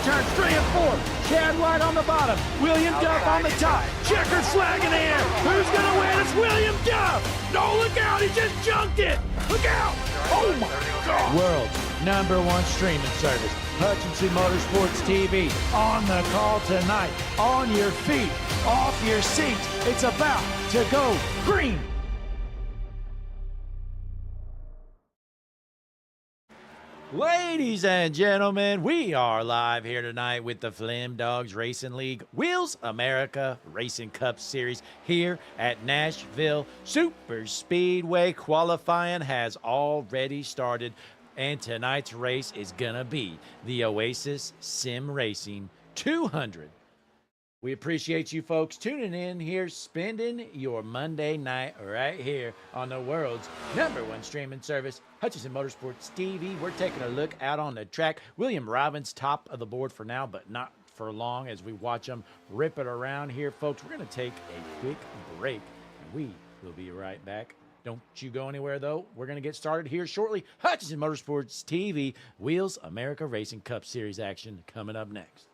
turn, straight at 4. Chad White on the bottom. William Duff on the top. Checkered flag in the air. Who's going to win? It's William Duff. No, look out. He just junked it. Look out. Oh, my God. World's #1 streaming service, Hutchinson Motorsports TV. On the call tonight. On your feet. Off your seats. It's about to go green. Ladies and gentlemen, we are live here tonight with the Flim Dogs Racing League Wheels America Racing Cup Series here at Nashville Super Speedway. Qualifying has already started, and tonight's race is gonna be the Oasis Sim Racing 200. We appreciate you folks tuning in here, spending your Monday night right here on the world's #1 streaming service, Hutchinson Motorsports TV. We're taking a look out on the track. William Robbins top of the board for now, but not for long as we watch them rip it around here, folks. We're going to take a quick break, and we will be right back. Don't you go anywhere, though. We're going to get started here shortly. Hutchinson Motorsports TV, Wheels America Racing Cup Series action coming up next.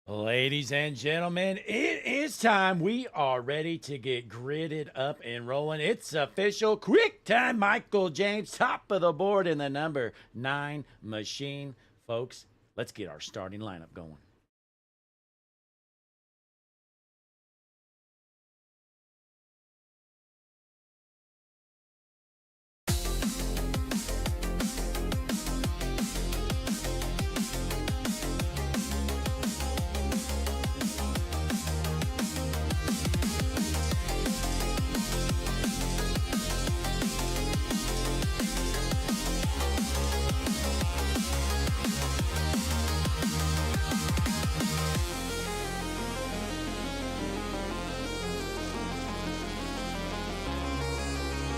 Ladies and gentlemen, it is time. We are ready to get gridded up and rolling. It's official. Quick time, Michael James, top of the board in the number 9 machine. Folks, let's get our starting lineup going.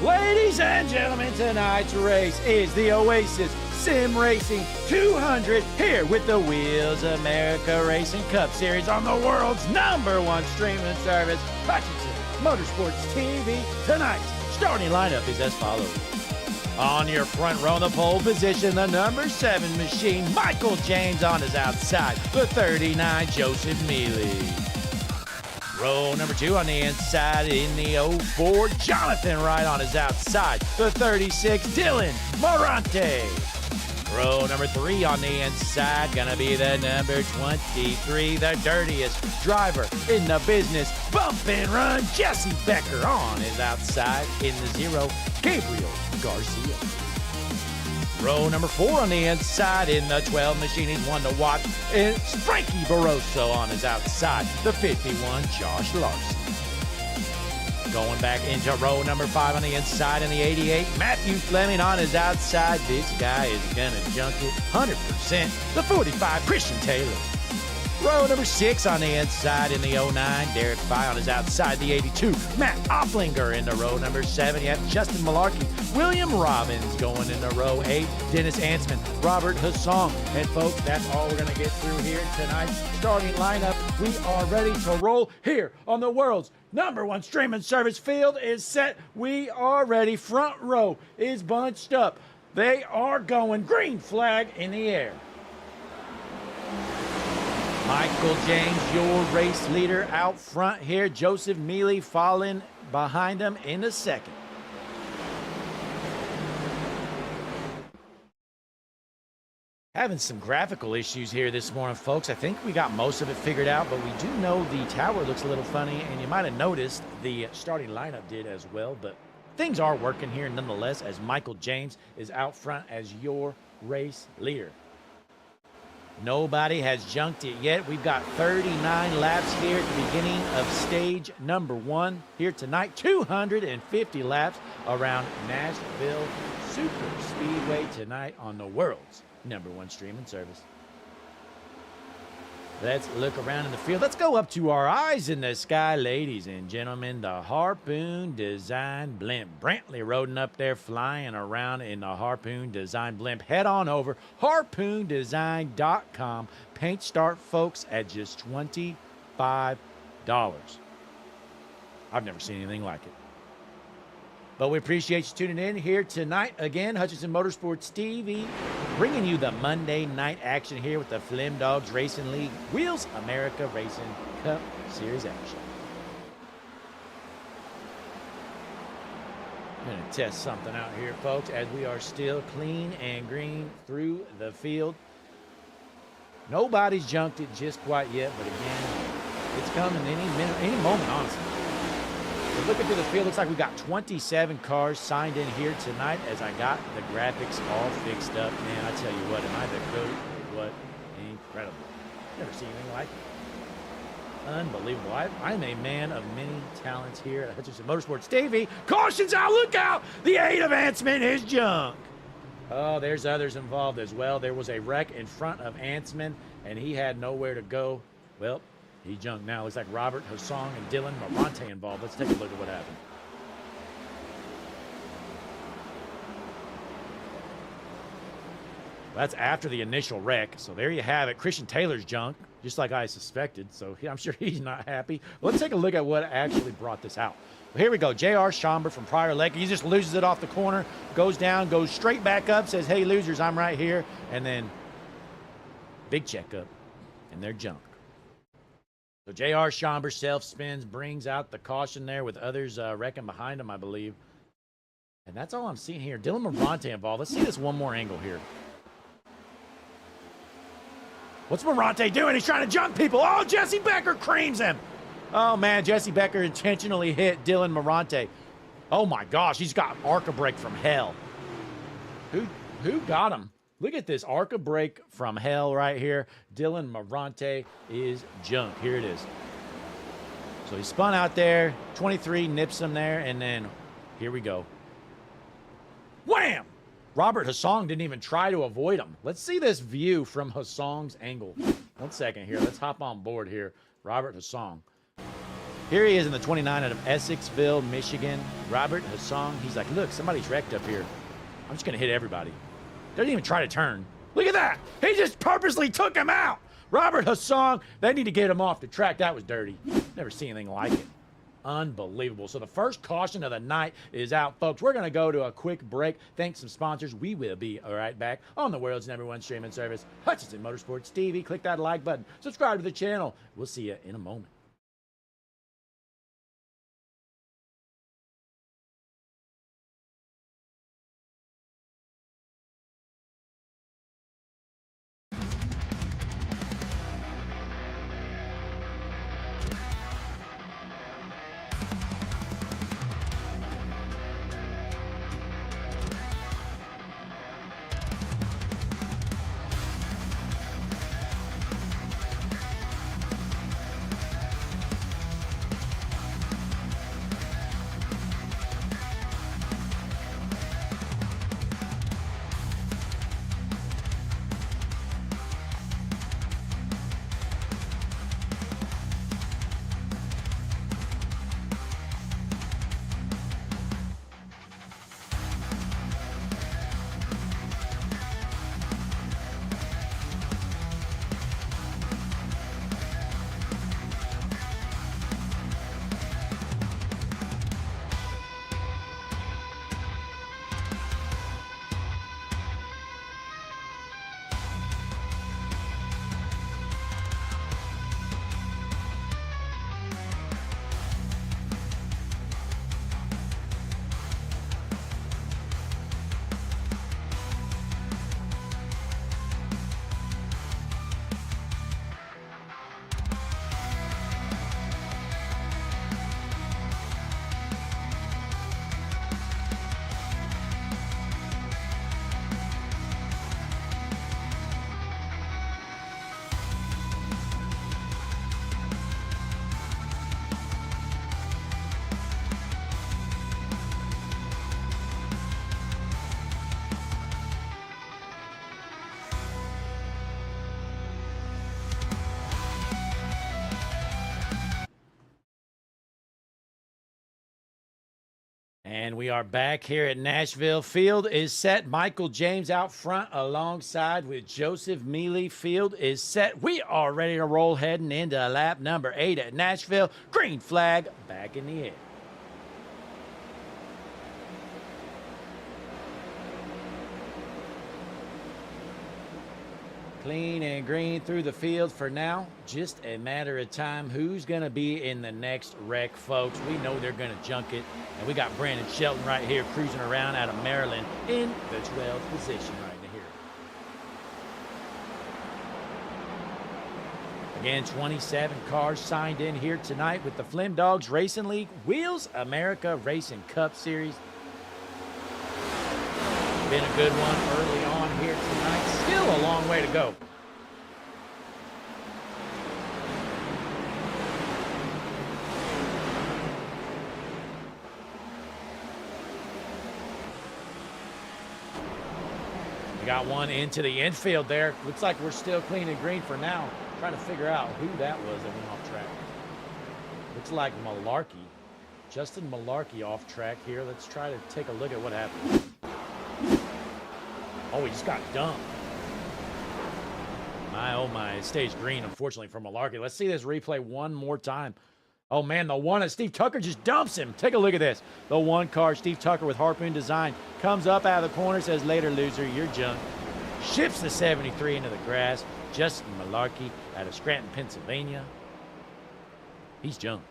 Ladies and gentlemen, tonight's race is the Oasis Sim Racing 200 here with the Wheels America Racing Cup Series on the world's #1 streaming service, Hutchinson Motorsports TV. Tonight's starting lineup is as follows. On your front row in the pole position, the number 7 machine, Michael James on his outside, the 39, Joseph Mealy. Row number 2 on the inside in the 04, Jonathan Wright on his outside, the 36, Dylan Morante. Row number 3 on the inside, gonna be the number 23, the dirtiest driver in the business, bump and run, Jesse Becker on his outside in the 0, Gabriel Garcia. Row number 4 on the inside in the 12 machine, he's one to watch. It's Frankie Barroso on his outside, the 51, Josh Larson. Going back into row number 5 on the inside in the 88, Matthew Fleming on his outside. This guy is gonna junk it 100%, the 45, Christian Taylor. Row number 6 on the inside in the 09, Derek Fye on his outside, the 82, Matt Opplinger in the row number 7. You have Justin Malarkey, William Robbins going in the row 8, Dennis Ansman, Robert Hassan. And folks, that's all we're going to get through here tonight's starting lineup. We are ready to roll here on the world's #1 streaming service. Field is set. We are ready. Front row is bunched up. They are going. Green flag in the air. Michael James, your race leader out front here. Joseph Mealy following behind him in the second. Having some graphical issues here this morning, folks. I think we got most of it figured out, but we do know the tower looks a little funny, and you might have noticed the starting lineup did as well, but things are working here nonetheless as Michael James is out front as your race leader. Nobody has junked it yet. We've got 39 laps here at the beginning of stage number 1 here tonight. 250 laps around Nashville Super Speedway tonight on the world's #1 streaming service. Let's look around in the field. Let's go up to our eyes in the sky, ladies and gentlemen. The Harpoon Design Blimp. Brantley Roden up there flying around in the Harpoon Design Blimp. Head on over, harpoondesign.com. Paint start, folks, at just $25. I've never seen anything like it. But we appreciate you tuning in here tonight. Again, Hutchinson Motorsports TV, bringing you the Monday night action here with the Flim Dogs Racing League Wheels America Racing Cup Series action. I'm going to test something out here, folks, as we are still clean and green through the field. Nobody's junked it just quite yet, but again, it's coming any minute, any moment, honestly. Looking through the field, looks like we've got 27 cars signed in here tonight as I got the graphics all fixed up. Man, I tell you what, am I the coach? What incredible. Never seen anything like it. Unbelievable. I'm a man of many talents here at Hutchinson Motorsports TV. Cautions out, look out! The 8 advancement is junk. Oh, there's others involved as well. There was a wreck in front of Ansman, and he had nowhere to go. Well, he junked now. Looks like Robert Hassan and Dylan Morante involved. Let's take a look at what happened. That's after the initial wreck. So there you have it. Christian Taylor's junk, just like I suspected. So I'm sure he's not happy. Let's take a look at what actually brought this out. Well, here we go. J.R. Schomburg from Prior Lake. He just loses it off the corner, goes down, goes straight back up, says, hey, losers, I'm right here. And then big checkup, and they're junk. So J.R. Schomburg self-spins, brings out the caution there with others wrecking behind him, I believe. And that's all I'm seeing here. Dylan Morante involved. Let's see this one more angle here. What's Morante doing? He's trying to jump people. Oh, Jesse Becker creams him. Oh, man, Jesse Becker intentionally hit Dylan Morante. Oh, my gosh, he's got arc brake from hell. Who got him? Look at this arc brake from hell right here. Dylan Morante is junk. Here it is. So he spun out there. 23 nips him there, and then here we go. Wham! Robert Hassong didn't even try to avoid him. Let's see this view from Hassong's angle. 1 second here. Let's hop on board here. Robert Hassong. Here he is in the 29 out of Essexville, Michigan. Robert Hassong. He's like, look, somebody's wrecked up here. I'm just going to hit everybody. Doesn't even try to turn. Look at that. He just purposely took him out. Robert Hassong. They need to get him off the track. That was dirty. Never seen anything like it. Unbelievable. So the first caution of the night is out, folks. We're going to go to a quick break. Thanks some sponsors. We will be right back on the world's #1 streaming service, Hutchinson Motorsports TV. Click that like button. Subscribe to the channel. We'll see you in a moment. And we are back here at Nashville. Field is set. Michael James out front alongside with Joseph Mealy. Field is set. We are ready to roll heading into lap number 8 at Nashville. Green flag back in the air. Clean and green through the field for now. Just a matter of time who's going to be in the next wreck, folks. We know they're going to junk it. And we got Brandon Shelton right here cruising around out of Maryland in the 12th position right here. Again, 27 cars signed in here tonight with the Flim Dogs Racing League Wheels America Racing Cup Series. Been a good one early on here tonight. Still a long way to go. We got one into the infield there. Looks like we're still clean and green for now. Trying to figure out who that was that went off track. Looks like Malarkey. Justin Malarkey off track here. Let's try to take a look at what happened. Oh, he just got dumped. My, oh my, it stays green, unfortunately, for Malarkey. Let's see this replay one more time. Oh, man, the one at Steve Tucker just dumps him. Take a look at this. The one car, Steve Tucker with Harpoon Design, comes up out of the corner, says, later, loser, you're junk. Ships the 73 into the grass. Justin Malarkey out of Scranton, Pennsylvania. He's jumped.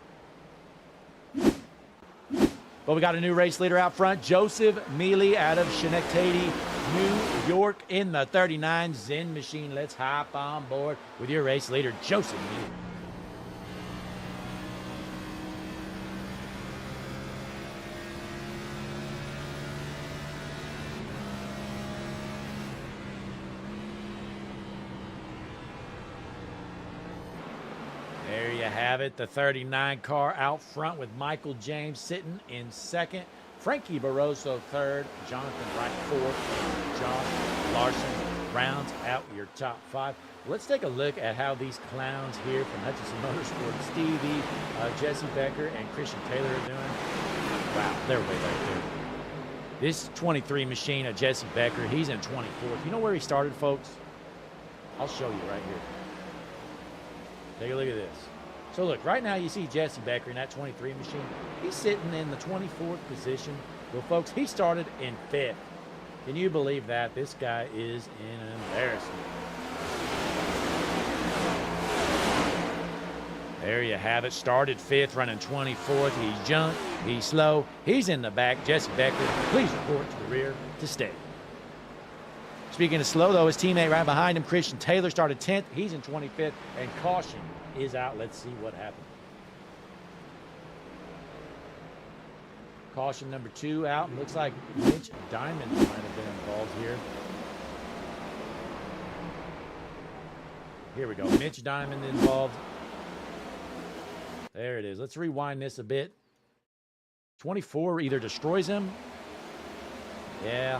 But we got a new race leader out front, Joseph Mealy out of Schenectady, New York in the 39 Zen machine. Let's hop on board with your race leader, Joseph Mealy. There you have it, the 39 car out front with Michael James sitting in second, Frankie Barroso third, Jonathan Wright fourth, and John Larson rounds out your top five. Let's take a look at how these clowns here from Hutchinson Motorsports, Stevie, Jesse Becker, and Christian Taylor are doing. Wow, they're way back there. This 23 machine of Jesse Becker, he's in 24th. You know where he started, folks? I'll show you right here. Take a look at this. So look, right now you see Jesse Becker in that 23 machine. He's sitting in the 24th position. Well, folks, he started in 5th. Can you believe that? This guy is an embarrassment. There you have it. Started 5th, running 24th. He's jumped. He's slow. He's in the back. Jesse Becker, please report to the rear to stay. Speaking of slow, though, his teammate right behind him, Christian Taylor, started 10th. He's in 25th, and caution is out. Let's see what happened. Caution number 2 out. Looks like Mitch Diamond might have been involved here. Here we go. Mitch Diamond involved. There it is. Let's rewind this a bit. 24 either destroys him. Yeah.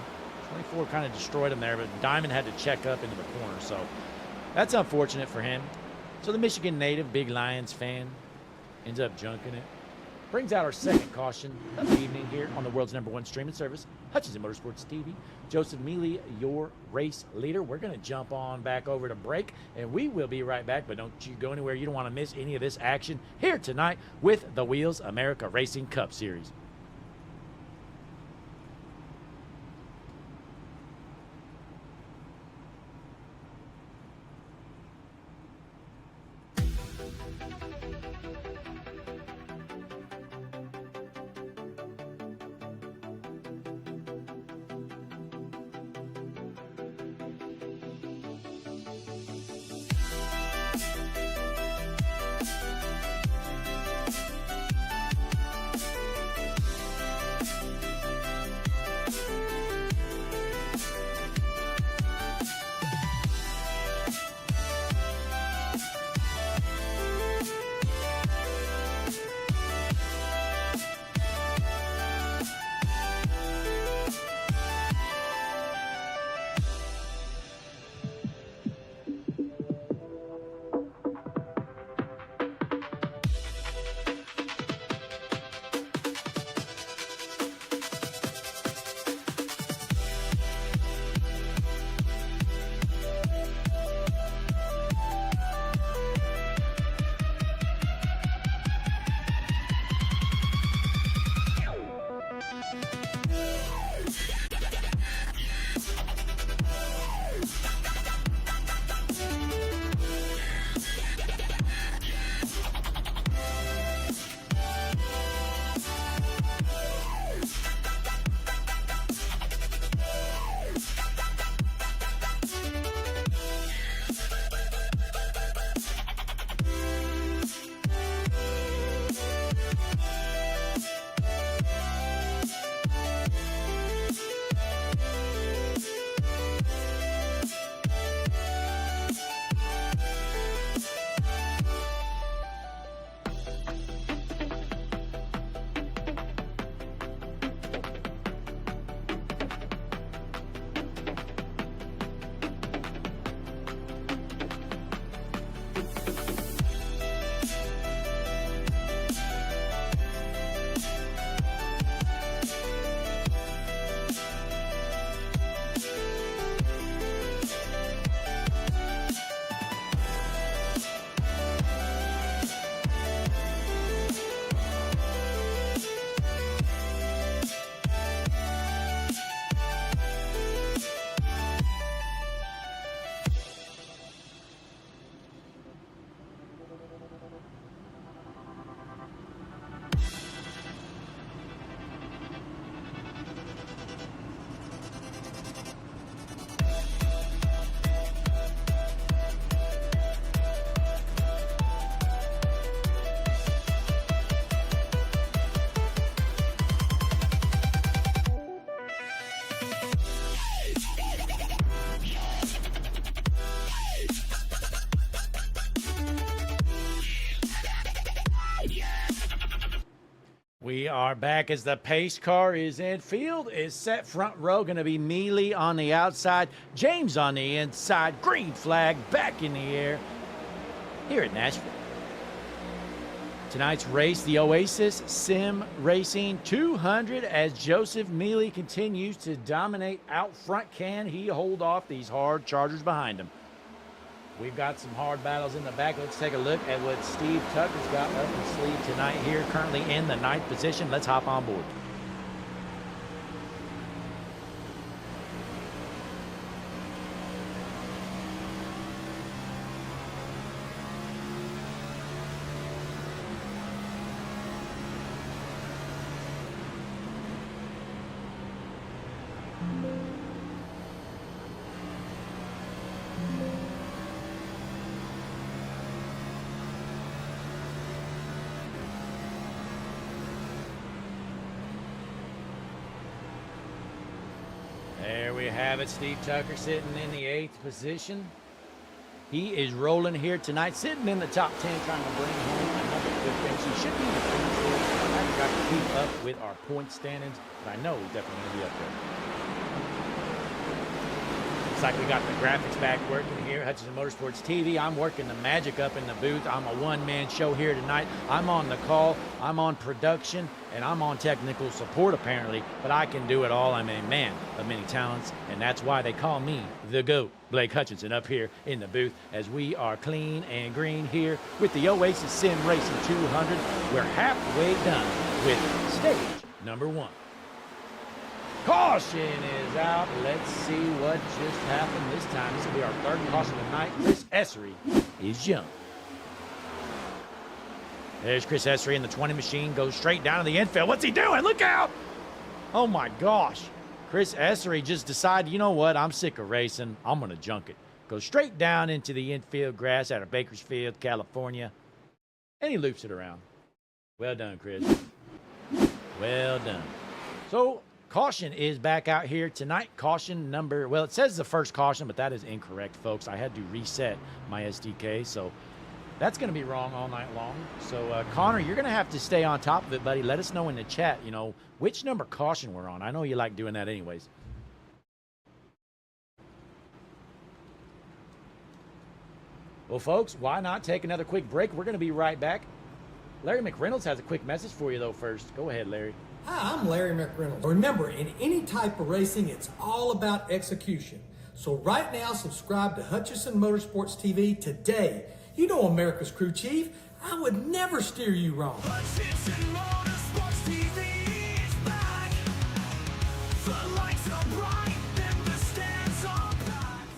24 kind of destroyed him there, but Diamond had to check up into the corner, so that's unfortunate for him. So the Michigan native, big Lions fan, ends up junking it. Brings out our second caution of the evening here on the world's #1 streaming service, Hutchinson Motorsports TV. Joseph Mealy, your race leader. We're going to jump on back over to break, and we will be right back, but don't you go anywhere. You don't want to miss any of this action here tonight with the Wheels America Racing Cup Series. We are back as the pace car is in. Field is set front row. Going to be Mealy on the outside, James on the inside. Green flag back in the air here at Nashville. Tonight's race, the Oasis Sim Racing 200, as Joseph Mealy continues to dominate out front. Can he hold off these hard chargers behind him? We've got some hard battles in the back. Let's take a look at what Steve Tucker's got up his sleeve tonight here, currently in the 9th position. Let's hop on board. There we have it. Steve Tucker sitting in the 8th position. He is rolling here tonight, sitting in the top 10, trying to bring home another good finish. He should be in the finish. I've got to keep up with our point standings, but I know he's definitely going to be up there. Looks like we got the graphics back working here. Hutchinson Motorsports TV. I'm working the magic up in the booth. I'm a one-man show here tonight. I'm on the call. I'm on production. And I'm on technical support, apparently. But I can do it all. I'm a man of many talents. And that's why they call me the GOAT. Blake Hutchinson up here in the booth as we are clean and green here with the Oasis Sim Racing 200. We're halfway done with stage number 1. Caution is out. Let's see what just happened this time. This will be our 3rd caution of the night. Chris Essery is young. There's Chris Essery in the 20 machine. Goes straight down to the infield. What's he doing? Look out! Oh my gosh. Chris Essery just decided, you know what? I'm sick of racing. I'm going to junk it. Goes straight down into the infield grass out of Bakersfield, California. And he loops it around. Well done, Chris. Well done. So, caution is back out here tonight. Caution number, well, it says the first caution, but that is incorrect, folks. I had to reset my SDK, so that's going to be wrong all night long. So, Connor, you're going to have to stay on top of it, buddy. Let us know in the chat, you know, which number caution we're on. I know you like doing that anyways. Well, folks, why not take another quick break? We're going to be right back. Larry McReynolds has a quick message for you, though, first. Go ahead, Larry. Hi, I'm Larry McReynolds. Remember, in any type of racing, it's all about execution. So right now, subscribe to Hutchinson Motorsports TV today. You know America's crew chief. I would never steer you wrong. Hutchinson Motorsports TV is back. The lights are bright and the stands are packed.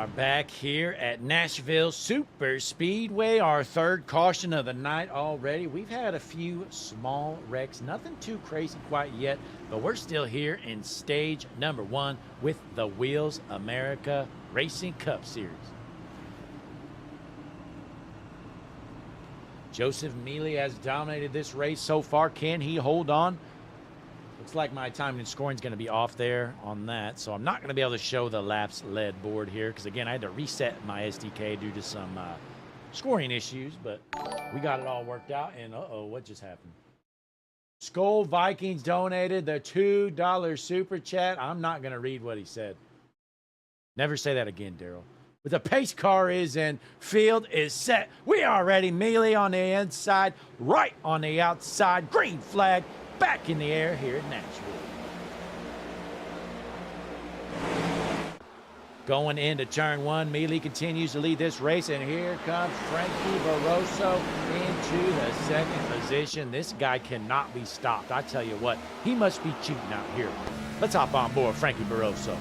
are back here at Nashville Super Speedway, our third caution of the night already. We've had a few small wrecks, nothing too crazy quite yet, but we're still here in stage number 1 with the Wheels America Racing Cup Series. Joseph Mealy has dominated this race so far. Can he hold on? Looks like my timing and scoring is going to be off there on that, so I'm not going to be able to show the laps led board here because, again, I had to reset my SDK due to some scoring issues, but we got it all worked out, and uh-oh, what just happened? Skull Vikings donated the $2 super chat. I'm not going to read what he said. Never say that again, Daryl. But the pace car is in, field is set. We are ready. Mealy on the inside, right on the outside, green flag. Back in the air here at Nashville. Going into turn 1, Mealy continues to lead this race, and here comes Frankie Barroso into the second position. This guy cannot be stopped. I tell you what, he must be cheating out here. Let's hop on board Frankie Barroso.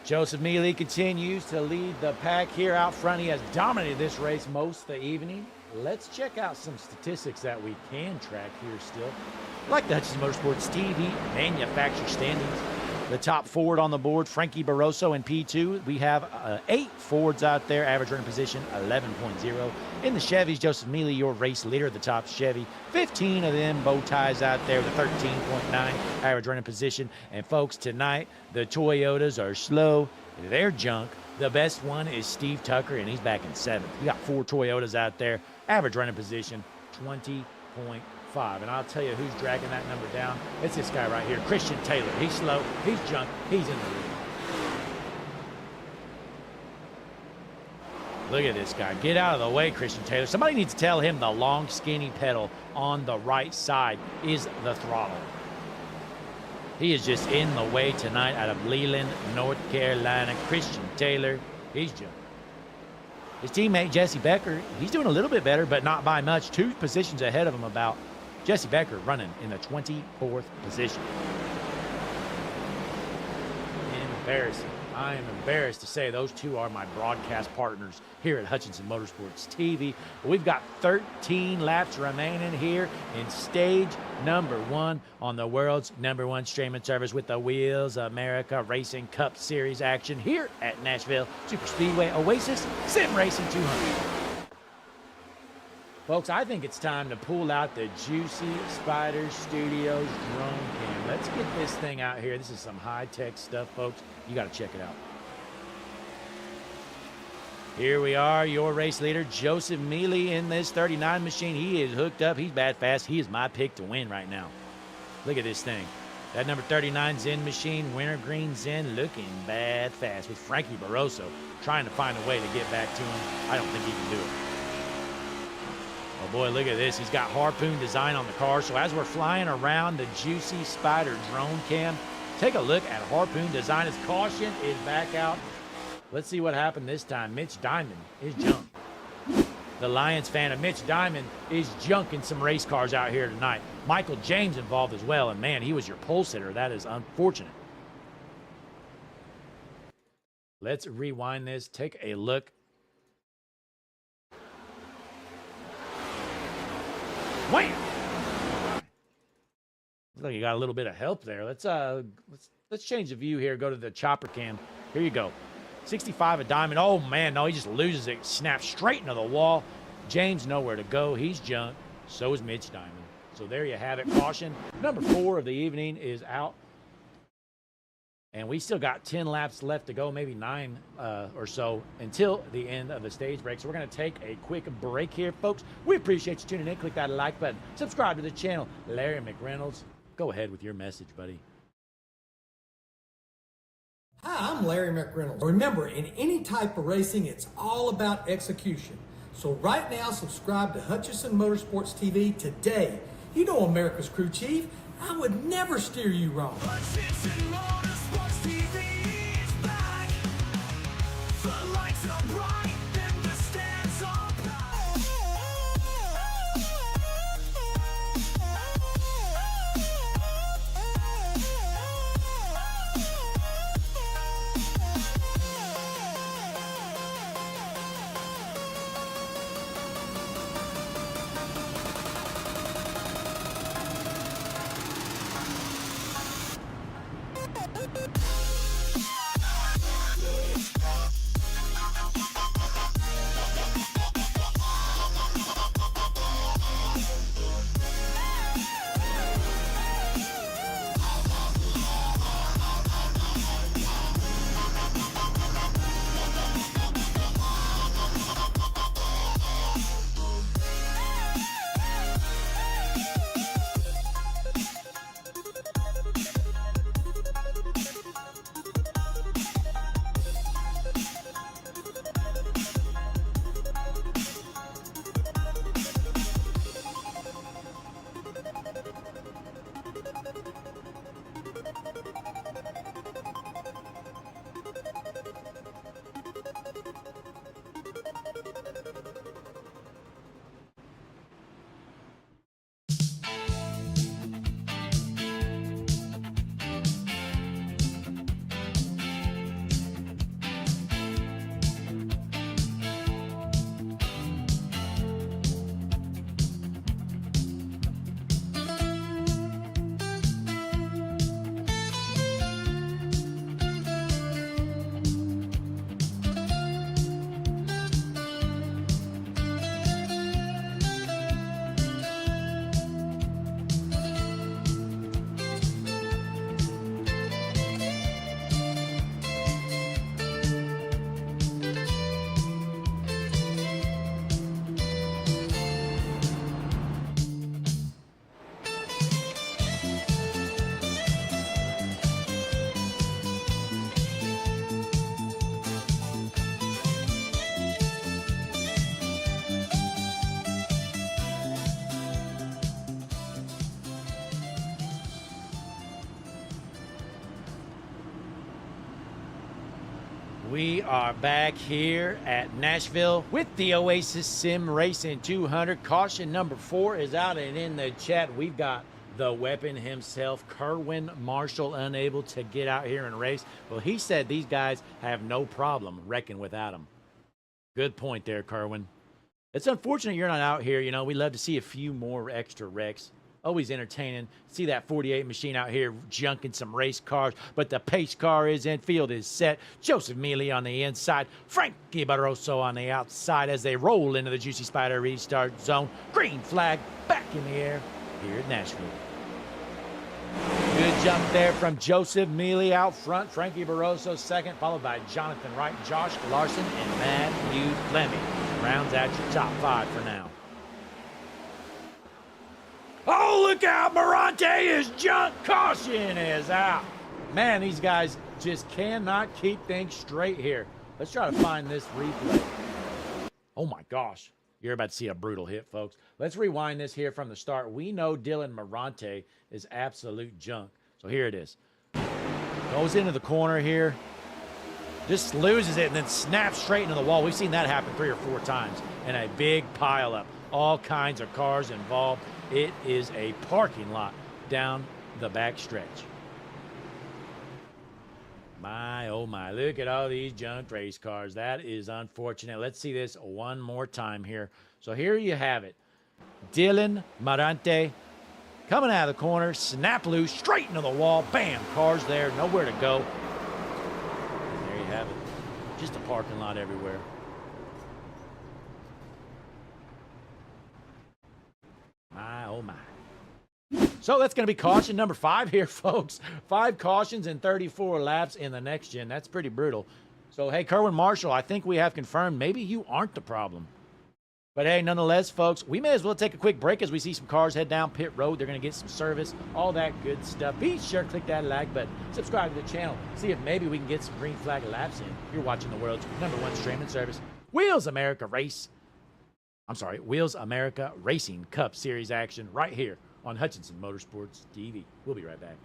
Joseph Mealy continues to lead the pack here out front. He has dominated this race most of the evening. Let's check out some statistics that we can track here still. Like the Hutchison Motorsports TV manufacturer standings. The top Ford on the board, Frankie Barroso in P2. We have 8 Fords out there, average running position 11.0. In the Chevys, Joseph Mealy, your race leader at the top Chevy. 15 of them bow ties out there with a 13.9 average running position. And folks, tonight, the Toyotas are slow. They're junk. The best one is Steve Tucker, and he's back in 7th. We got 4 Toyotas out there, average running position 20.5. And I'll tell you who's dragging that number down. It's this guy right here, Christian Taylor. He's slow, he's junk, he's in the lead. Look at this guy. Get out of the way, Christian Taylor. Somebody needs to tell him the long, skinny pedal on the right side is the throttle. He is just in the way tonight out of Leland, North Carolina. Christian Taylor, he's junk. His teammate, Jesse Becker, he's doing a little bit better, but not by much. 2 positions ahead of him about. Jesse Becker running in the 24th position. Embarrassing. I am embarrassed to say those 2 are my broadcast partners here at Hutchison Motorsports TV. We've got 13 laps remaining here in stage number 1 on the world's #1 streaming service with the Wheels America Racing Cup Series action here at Nashville Super Speedway Oasis Sim Racing 200. Folks, I think it's time to pull out the Juicy Spider Studios drone cam. Let's get this thing out here. This is some high-tech stuff, folks. You got to check it out. Here we are, your race leader, Joseph Mealy, in this 39 machine. He is hooked up. He's bad fast. He is my pick to win right now. Look at this thing. That number 39 Zen machine, wintergreen Zen, looking bad fast with Frankie Barroso trying to find a way to get back to him. I don't think he can do it. Oh boy, look at this. He's got harpoon design on the car. So as we're flying around the Juicy Spider drone cam, take a look at harpoon design. His caution is back out. Let's see what happened this time. Mitch Diamond is junk. The Lions fan of Mitch Diamond is junking some race cars out here tonight. Michael James involved as well, and man, he was your pole sitter. That is unfortunate. Let's rewind this. Take a look. Wham! Looks like you got a little bit of help there. Let's change the view here. Go to the chopper cam. Here you go. 65 a Diamond. Oh man, no, he just loses it. Snaps straight into the wall. James nowhere to go. He's junk. So is Mitch Diamond. So there you have it. Caution number 4 of the evening is out. And we still got 10 laps left to go, maybe 9 or so until the end of the stage break. So we're going to take a quick break here, folks. We appreciate you tuning in. Click that like button. Subscribe to the channel. Larry McReynolds, go ahead with your message, buddy. Hi, I'm Larry McReynolds. Remember, in any type of racing, it's all about execution. So right now, subscribe to Hutchison Motorsports TV today. You know America's crew chief. I would never steer you wrong. Hutchison Motorsports TV is back. The lights are bright and the stands are packed. We are back here at Nashville with the Oasis Sim Racing 200. Caution number 4 is out, and in the chat, we've got the weapon himself, Kerwin Marshall, unable to get out here and race. Well, he said these guys have no problem wrecking without him. Good point there, Kerwin. It's unfortunate you're not out here. You know, we love to see a few more extra wrecks. Always entertaining. See that 48 machine out here junking some race cars, but the pace car is in, field is set. Joseph Mealy on the inside, Frankie Barroso on the outside as they roll into the Juicy Spider restart zone. Green flag back in the air here at Nashville. Good jump there from Joseph Mealy out front. Frankie Barroso second, followed by Jonathan Wright, Josh Larson, and Matthew Fleming. Rounds out your top 5 for now. Oh, look out, Morante is junk. Caution is out. Man, these guys just cannot keep things straight here. Let's try to find this replay. Oh my gosh. You're about to see a brutal hit, folks. Let's rewind this here from the start. We know Dylan Morante is absolute junk. So here it is. Goes into the corner here. Just loses it and then snaps straight into the wall. We've seen that happen 3 or 4 times in a big pileup. All kinds of cars involved. It is a parking lot down the back stretch. My, oh my, look at all these junk race cars. That is unfortunate. Let's see this one more time here. So here you have it. Dylan Morante coming out of the corner, snap loose, straight into the wall. Bam, cars there, nowhere to go. And there you have it. Just a parking lot everywhere. My, oh my. So that's going to be caution number 5 here, folks. 5 cautions and 34 laps in the next gen. That's pretty brutal. So, hey, Kerwin Marshall, I think we have confirmed maybe you aren't the problem. But, hey, nonetheless, folks, we may as well take a quick break as we see some cars head down pit road. They're going to get some service, all that good stuff. Be sure to click that like button, subscribe to the channel, see if maybe we can get some green flag laps in. You're watching the world's #1 streaming service, Wheels America Racing Cup Series action right here on Hutchinson Motorsports TV. We'll be right back.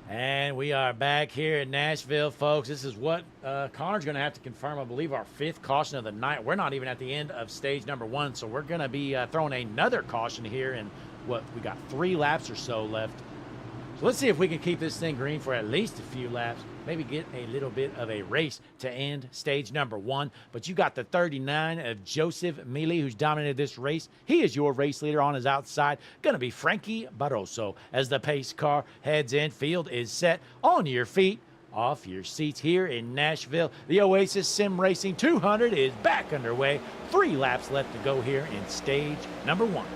And we are back here in Nashville, folks. This is what Connor's going to have to confirm, I believe, our 5th caution of the night. We're not even at the end of stage number 1, so we're going to be throwing another caution here in, what, we got 3 laps or so left. So let's see if we can keep this thing green for at least a few laps. Maybe get a little bit of a race to end stage number 1. But you got the 39 of Joseph Mealy, who's dominated this race. He is your race leader on his outside. Going to be Frankie Barroso as the pace car heads in. Field is set. On your feet, off your seats here in Nashville. The Oasis Sim Racing 200 is back underway. 3 laps left to go here in stage number 1.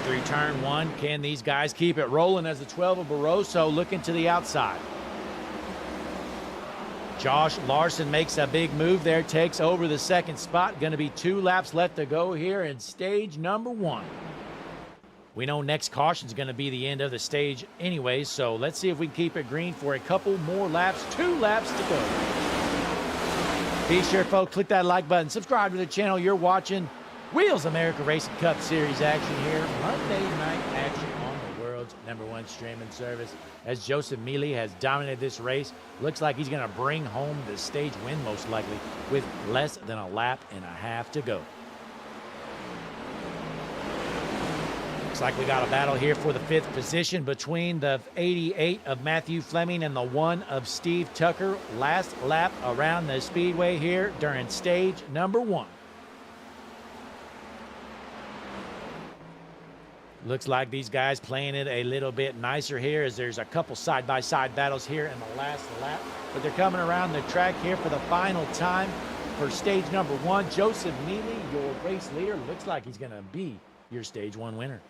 through turn one. Can these guys keep it rolling as the 12 of Barroso looking to the outside? Josh Larson makes a big move there, takes over the second spot. Going to be 2 laps left to go here in stage number 1. We know next caution is going to be the end of the stage anyway, so let's see if we can keep it green for a couple more laps. 2 laps to go. Be sure, folks, click that like button. Subscribe to the channel. You're watching Wheels America Racing Cup Series action here. Monday night action on the world's #1 streaming service. As Joseph Mealy has dominated this race, looks like he's going to bring home the stage win most likely with less than a lap and a half to go. Looks like we got a battle here for the 5th position between the 88 of Matthew Fleming and the 1 of Steve Tucker. Last lap around the speedway here during stage number 1. Looks like these guys playing it a little bit nicer here as there's a couple side-by-side battles here in the last lap. But they're coming around the track here for the final time for stage number 1. Joseph Mealy, your race leader, looks like he's going to be your stage 1 winner.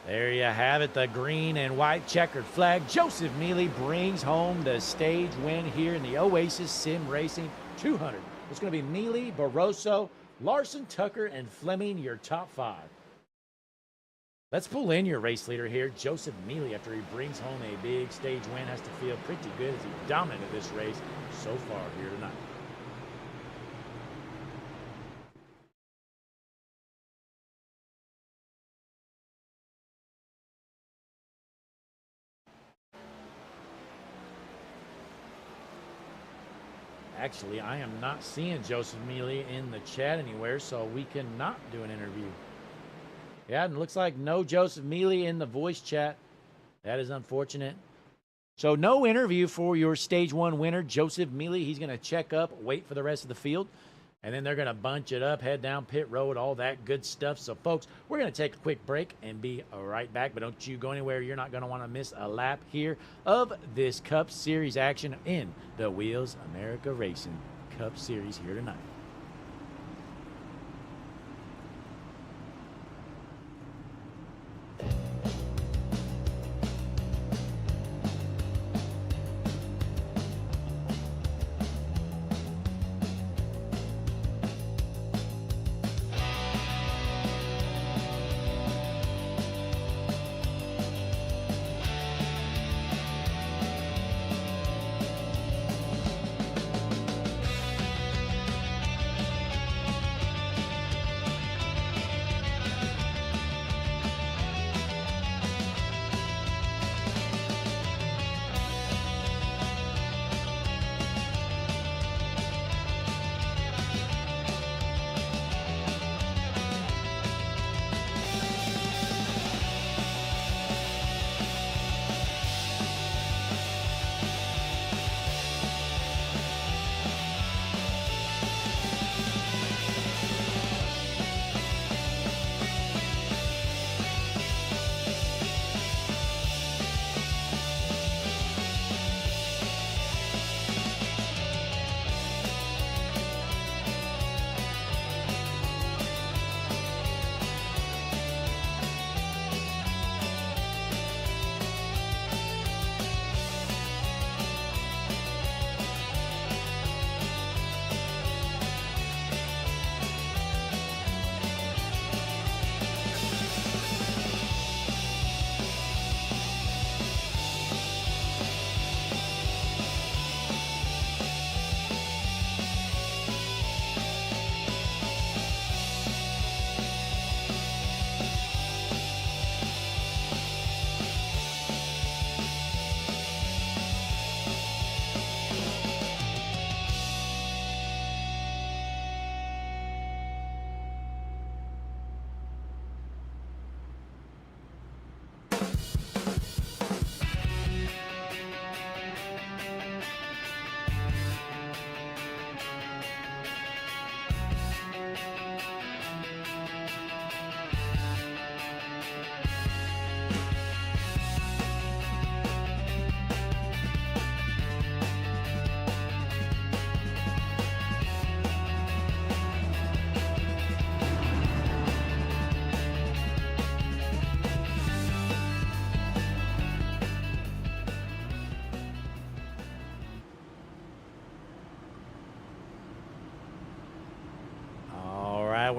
There you have it, the green and white checkered flag. Joseph Mealy brings home the stage win here in the Oasis Sim Racing 200. It's going to be Mealy, Barroso, Larson, Tucker, and Fleming, your top 5. Let's pull in your race leader here. Joseph Mealy, after he brings home a big stage win, has to feel pretty good as he dominated this race so far here tonight. Actually, I am not seeing Joseph Mealy in the chat anywhere, so we cannot do an interview. Yeah, and it looks like no Joseph Mealy in the voice chat. That is unfortunate. So no interview for your stage 1 winner, Joseph Mealy. He's going to check up, wait for the rest of the field, and then they're going to bunch it up, head down pit road, all that good stuff. So, folks, we're going to take a quick break and be right back. But don't you go anywhere. You're not going to want to miss a lap here of this Cup Series action in the Wheels America Racing Cup Series here tonight.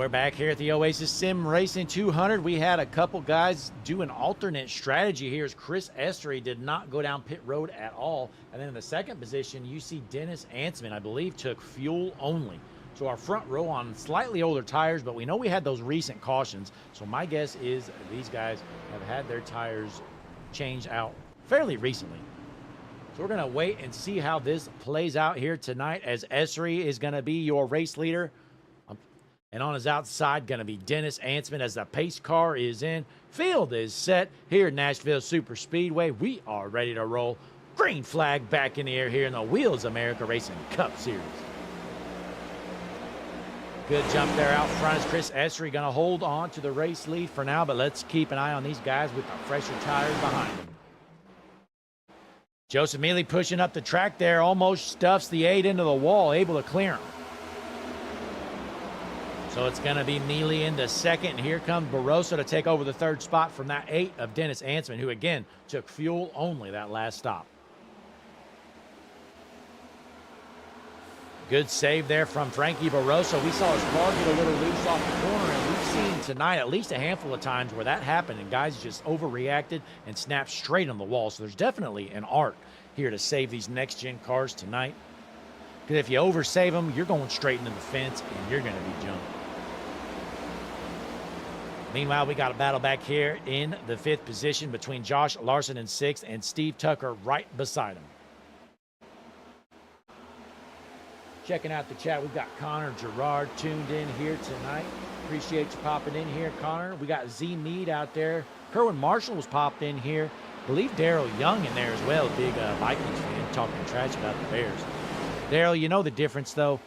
we're back here at the Oasis Sim Racing 200. We had a couple guys do an alternate strategy here as Chris Estuary did not go down pit road at all. And then in the second position, you see Dennis Ansman, I believe, took fuel only. So our front row on slightly older tires, but we know we had those recent cautions. So my guess is these guys have had their tires changed out fairly recently. So we're going to wait and see how this plays out here tonight as Estuary is going to be your race leader. And on his outside, going to be Dennis Ansman as the pace car is in. Field is set here at Nashville Super Speedway. We are ready to roll. Green flag back in the air here in the Wheels America Racing Cup Series. Good jump there out front as Chris Estuary going to hold on to the race lead for now, but let's keep an eye on these guys with the fresher tires behind them. Joseph Mealy pushing up the track there, almost stuffs the 8 into the wall, able to clear him. So it's going to be Mealy in the second, and here comes Barroso to take over the third spot from that 8 of Dennis Ansman, who again took fuel only that last stop. Good save there from Frankie Barroso. We saw his car get a little loose off the corner, and we've seen tonight at least a handful of times where that happened and guys just overreacted and snapped straight on the wall. So there's definitely an art here to save these next-gen cars tonight. Because if you oversave them, you're going straight into the fence and you're going to be jumped. Meanwhile, we got a battle back here in the 5th position between Josh Larson in 6th and Steve Tucker right beside him. Checking out the chat, we've got Connor Gerard tuned in here tonight. Appreciate you popping in here, Connor. We got Z Mead out there. Kerwin Marshall was popped in here. I believe Daryl Young in there as well, big Vikings fan, talking trash about the Bears. Daryl, you know the difference, though.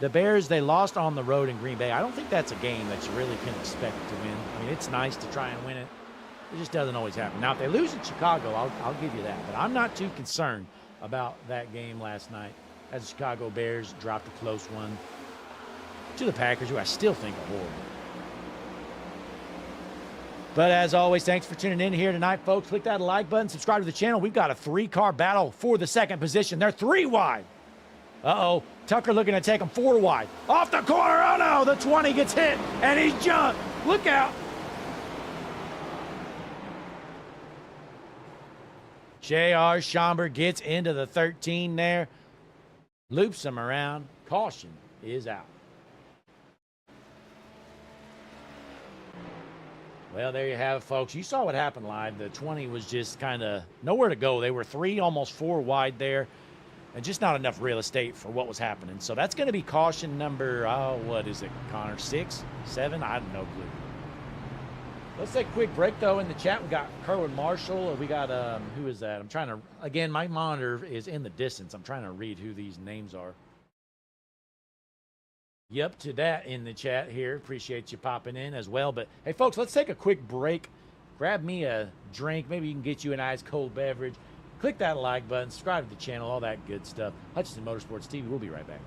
The Bears, they lost on the road in Green Bay. I don't think that's a game that you really can expect to win. I mean, it's nice to try and win it. It just doesn't always happen. Now, if they lose in Chicago, I'll give you that. But I'm not too concerned about that game last night as the Chicago Bears dropped a close one to the Packers, who I still think are horrible. But as always, thanks for tuning in here tonight, folks. Click that like button, subscribe to the channel. We've got a 3-car battle for the second position. They're 3 wide. Uh-oh, Tucker looking to take him 4 wide. Off the corner, oh no, the 20 gets hit, and he's jumped. Look out. J.R. Schomburg gets into the 13 there. Loops him around. Caution is out. Well, there you have it, folks. You saw what happened live. The 20 was just kind of nowhere to go. They were 3, almost 4 wide there. And just not enough real estate for what was happening. So that's going to be caution number, what is it, Connor? 6, 7? I have no clue. Let's take a quick break, though. In the chat, we got Kerwin Marshall. We got, who is that? I'm trying to, again, my monitor is in the distance. I'm trying to read who these names are. Yep, to that in the chat here. Appreciate you popping in as well. But, hey, folks, let's take a quick break. Grab me a drink. Maybe you can get you an ice cold beverage. Click that like button, subscribe to the channel, all that good stuff. Hutchinson Motorsports TV, we'll be right back.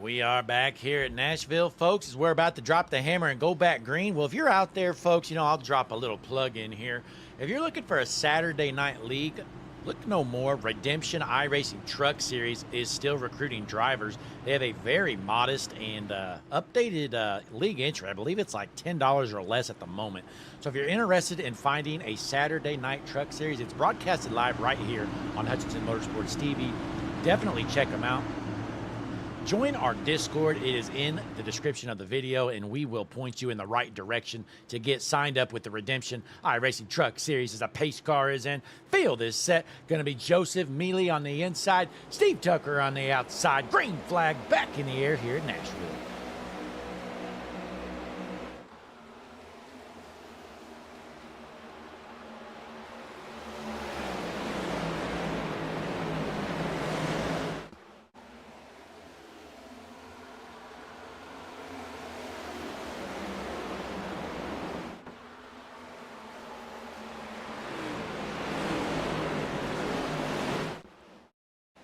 We are back here at Nashville, folks, as we're about to drop the hammer and go back green. Well, if you're out there, folks, I'll drop a little plug in here. If you're looking for a Saturday night league, look no more. Redemption iRacing Truck Series is still recruiting drivers. They have a very modest and updated league entry. I believe it's like $10 or less at the moment. So if you're interested in finding a Saturday night truck series, it's broadcasted live right here on Hutchinson Motorsports TV. Definitely check them out. Join our Discord. It is in the description of the video, and we will point you in the right direction to get signed up with the Redemption iRacing Truck Series as a pace car is in. Feel this set. Going to be Joseph Mealy on the inside, Steve Tucker on the outside. Green flag back in the air here at Nashville.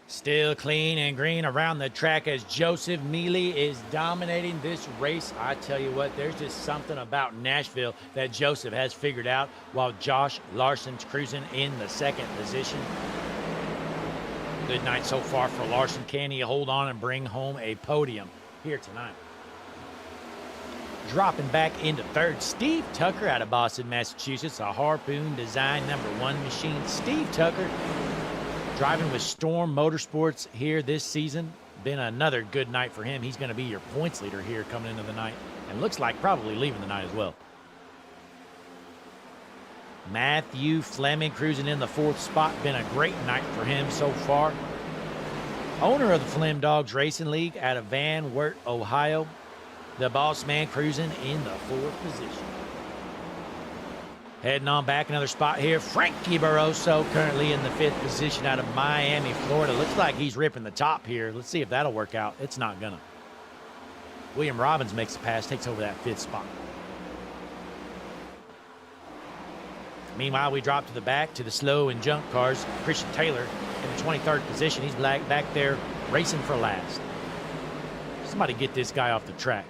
Still clean and green around the track as Joseph Mealy is dominating this race. I tell you what, there's just something about Nashville that Joseph has figured out while Josh Larson's cruising in the second position. Good night so far for Larson. Can he hold on and bring home a podium here tonight? Dropping back into third, Steve Tucker out of Boston, Massachusetts, a Harpoon Design #1 machine. Steve Tucker driving with Storm Motorsports here this season. Been another good night for him. He's going to be your points leader here coming into the night, and looks like probably leaving the night as well. Matthew Fleming cruising in the 4th spot. Been a great night for him so far. Owner of the Flim Dogs Racing League out of Van Wert, Ohio. The boss man cruising in the 4th position. Heading on back another spot here. Frankie Barroso currently in the 5th position out of Miami, Florida. Looks like he's ripping the top here. Let's see if that'll work out. It's not gonna. William Robbins makes the pass, takes over that 5th spot. Meanwhile, we drop to the back to the slow and junk cars. Christian Taylor in the 23rd position. He's back there racing for last. Somebody get this guy off the track.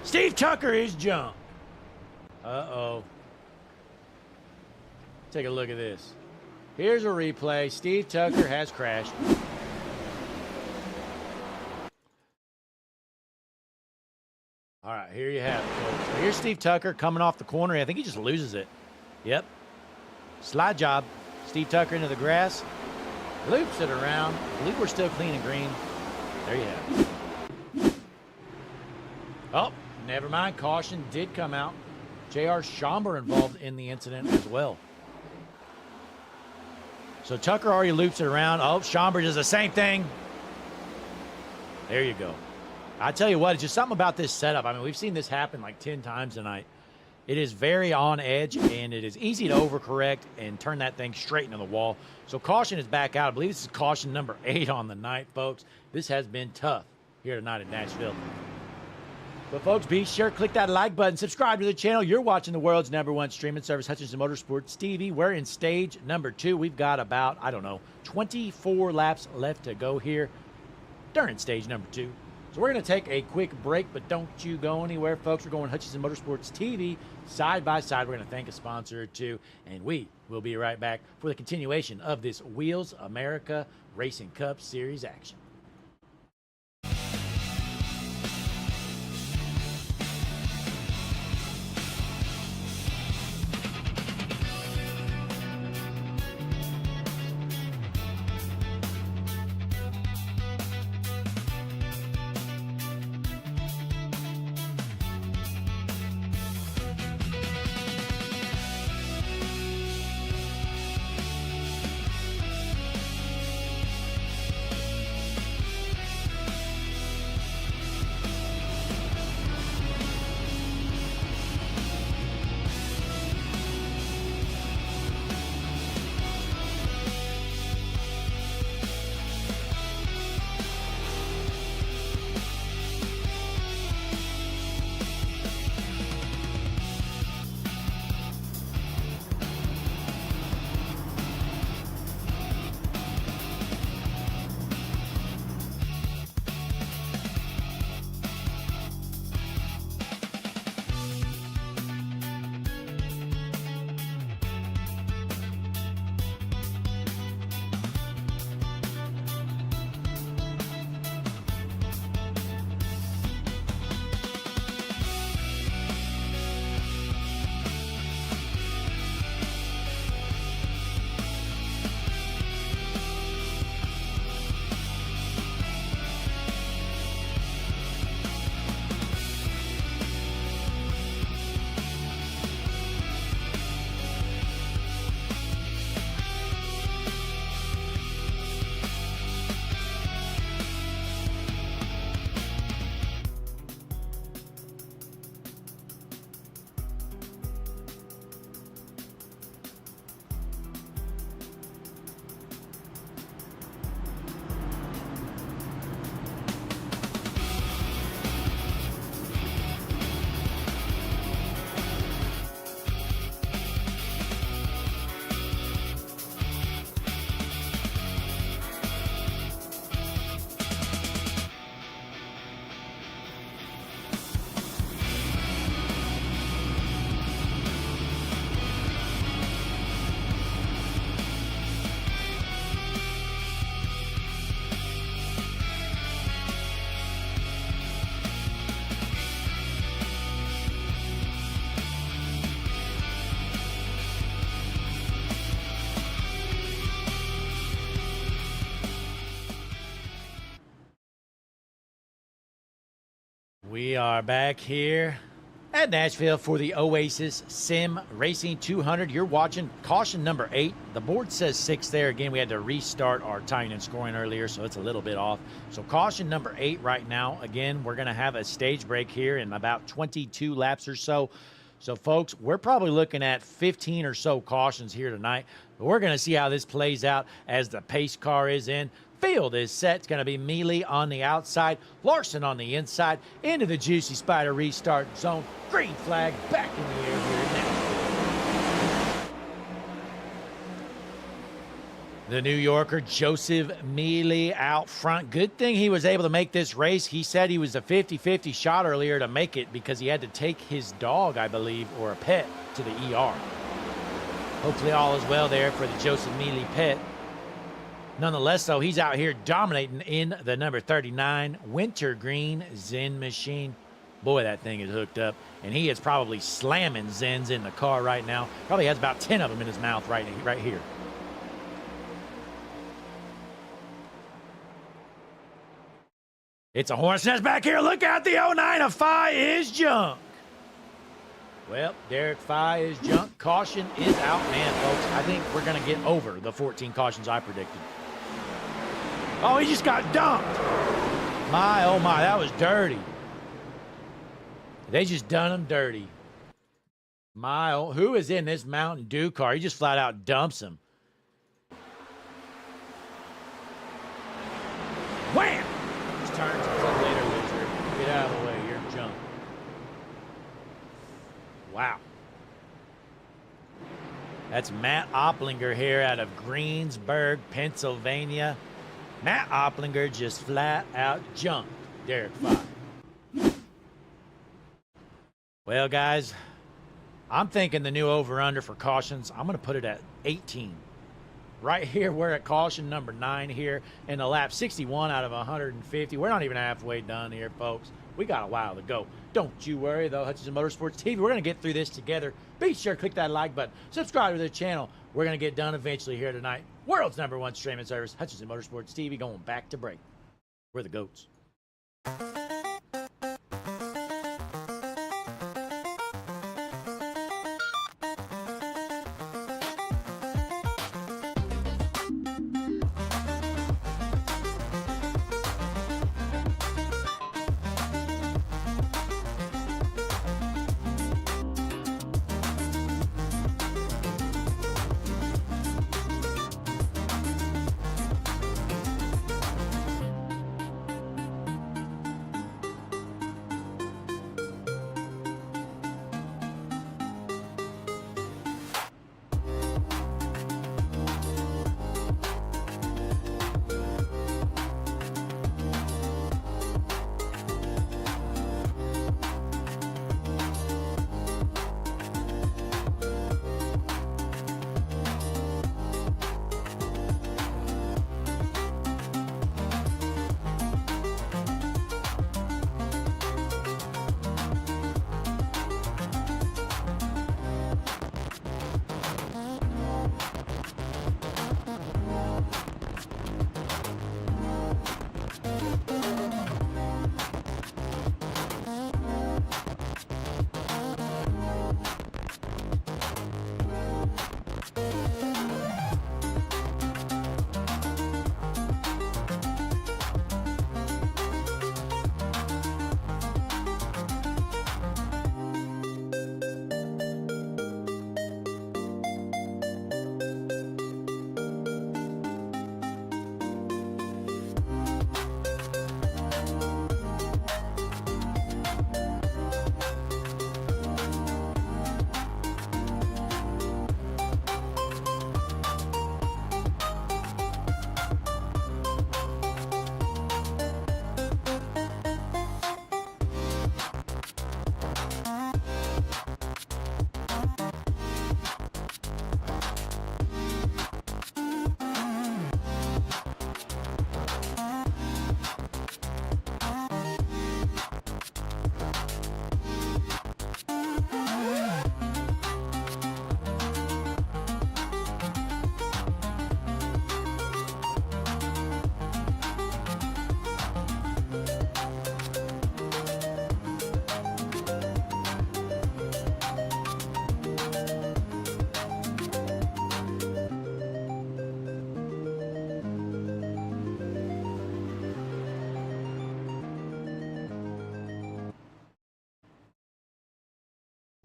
Steve Tucker is jumped. Uh-oh. Take a look at this. Here's a replay. Steve Tucker has crashed. All right, here you have it, folks. So here's Steve Tucker coming off the corner. I think he just loses it. Yep. Slide job. Steve Tucker into the grass. Loops it around. I believe we're still clean and green. There you have it. Oh. Never mind, caution did come out. J.R. Schomburg involved in the incident as well. So Tucker already loops it around. Oh, Schomburg does the same thing. There you go. I tell you what, it's just something about this setup. I mean, we've seen this happen like 10 times tonight. It is very on edge, and it is easy to overcorrect and turn that thing straight into the wall. So caution is back out. I believe this is caution number 8 on the night, folks. This has been tough here tonight in Nashville. But folks, be sure to click that like button, subscribe to the channel. You're watching the world's #1 streaming service, Hutchinson Motorsports TV. We're in stage number 2. We've got about, 24 laps left to go here during stage number 2. So we're going to take a quick break, but don't you go anywhere, folks. We're going Hutchinson Motorsports TV side by side. We're going to thank a sponsor or two, and we will be right back for the continuation of this Wheels America Racing Cup Series action. We are back here at Nashville for the Oasis Sim Racing 200. You're watching caution number 8. The board says 6 there. Again, we had to restart our timing and scoring earlier, so it's a little bit off. So caution number 8 right now. Again, we're going to have a stage break here in about 22 laps or so. So, folks, we're probably looking at 15 or so cautions here tonight. But we're going to see how this plays out as the pace car is in. Field is set. It's going to be Mealy on the outside, Larson on the inside, into the Juicy Spider restart zone. Green flag back in the air here at Nashville. The New Yorker, Joseph Mealy, out front. Good thing he was able to make this race. He said he was a 50-50 shot earlier to make it because he had to take his dog, I believe, or a pet to the ER. Hopefully all is well there for the Joseph Mealy pet. Nonetheless, though, he's out here dominating in the number 39 Wintergreen Zen machine. Boy, that thing is hooked up, and he is probably slamming Zens in the car right now. Probably has about 10 of them in his mouth right here. It's a hornet's nest back here. Look out, the 09 of Phi is junk. Well, Derek Phi is junk. Caution is out. Man, folks, I think we're going to get over the 14 cautions I predicted. Oh, he just got dumped. My, oh my, that was dirty. They just done him dirty. My, oh, who is in this Mountain Dew car? He just flat out dumps him. Wham! Just turns and says later, loser. Get out of the way, you're junk. Wow. That's Matt Opplinger here out of Greensburg, Pennsylvania. Matt Opplinger just flat out jumped Derek Phi. Well, guys, I'm thinking the new over-under for cautions, I'm going to put it at 18. Right here, we're at caution number 9 here in the lap 61 out of 150. We're not even halfway done here, folks. We got a while to go. Don't you worry, though. Hutchinson Motorsports TV, we're going to get through this together. Be sure to click that like button. Subscribe to the channel. We're going to get done eventually here tonight. World's #1 streaming service, Hutchinson Motorsports TV, going back to break. We're the GOATs.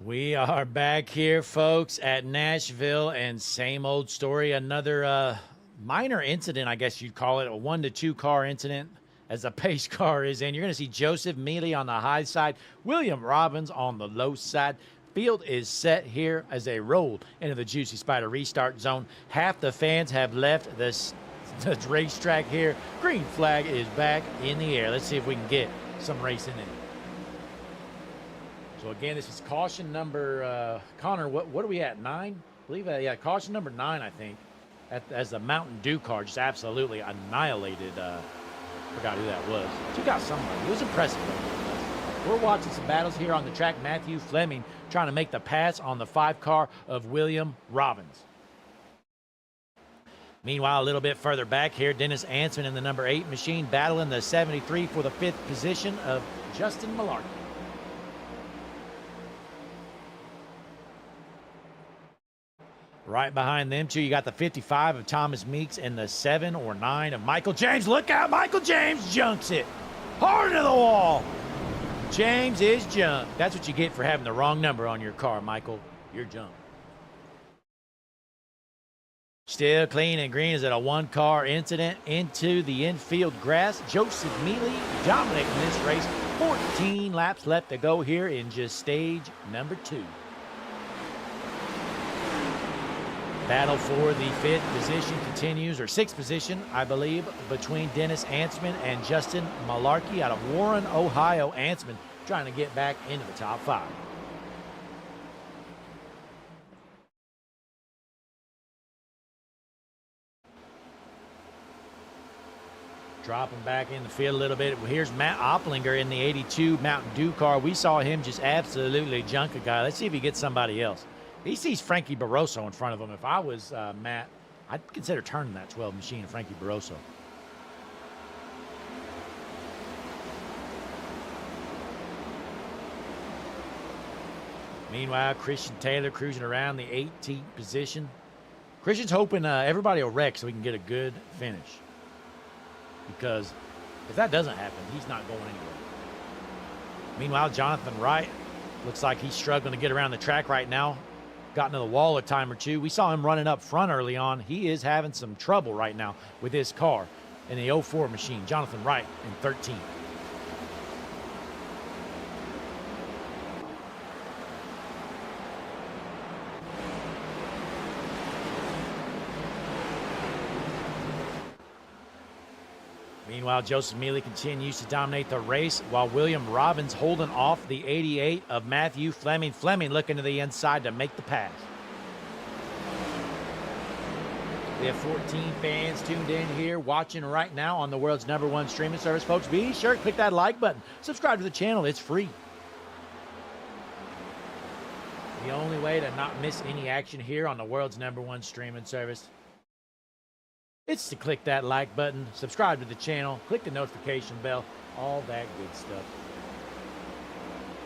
We are back here, folks, at Nashville, and same old story. Another minor incident, I guess you'd call it, a 1 to 2 car incident as the pace car is in. You're going to see Joseph Mealy on the high side, William Robbins on the low side. Field is set here as they roll into the Juicy Spider restart zone. Half the fans have left the racetrack here. Green flag is back in the air. Let's see if we can get some racing in. So again, this is caution number, Connor, what are we at, 9? I believe, yeah, caution number 9, I think, as the Mountain Dew car just absolutely annihilated, forgot who that was. Took out somebody. It was impressive, though. We're watching some battles here on the track. Matthew Fleming trying to make the pass on the 5 car of William Robbins. Meanwhile, a little bit further back here, Dennis Ansman in the number 8 machine battling the 73 for the 5th position of Justin Malarkey. Right behind them, too, you got the 55 of Thomas Meeks and the 7 or 9 of Michael James. Look out, Michael James junks it. Hard to the wall. James is junked. That's what you get for having the wrong number on your car, Michael. You're junked. Still clean and green. Is it a 1-car incident into the infield grass? Joseph Mealy dominating this race. 14 laps left to go here in just stage number 2. Battle for the 5th position continues, or 6th position, I believe, between Dennis Ansman and Justin Malarkey out of Warren, Ohio. Ansman trying to get back into the top 5. Dropping back in the field a little bit. Here's Matt Opplinger in the 82 Mountain Dew car. We saw him just absolutely junk a guy. Let's see if he gets somebody else. He sees Frankie Barroso in front of him. If I was Matt, I'd consider turning that 12 machine to Frankie Barroso. Meanwhile, Christian Taylor cruising around the 18th position. Christian's hoping everybody will wreck so he can get a good finish. Because if that doesn't happen, he's not going anywhere. Meanwhile, Jonathan Wright looks like he's struggling to get around the track right now. Got into the wall a time or two. We saw him running up front early on. He is having some trouble right now with his car in the 04 machine. Jonathan Wright in 13th. Meanwhile, Joseph Mealy continues to dominate the race while William Robbins holding off the 88 of Matthew Fleming. Fleming looking to the inside to make the pass. We have 14 fans tuned in here watching right now on the world's #1 streaming service. Folks, be sure to click that like button. Subscribe to the channel. It's free. The only way to not miss any action here on the world's #1 streaming service, it's to click that like button, subscribe to the channel, click the notification bell, all that good stuff.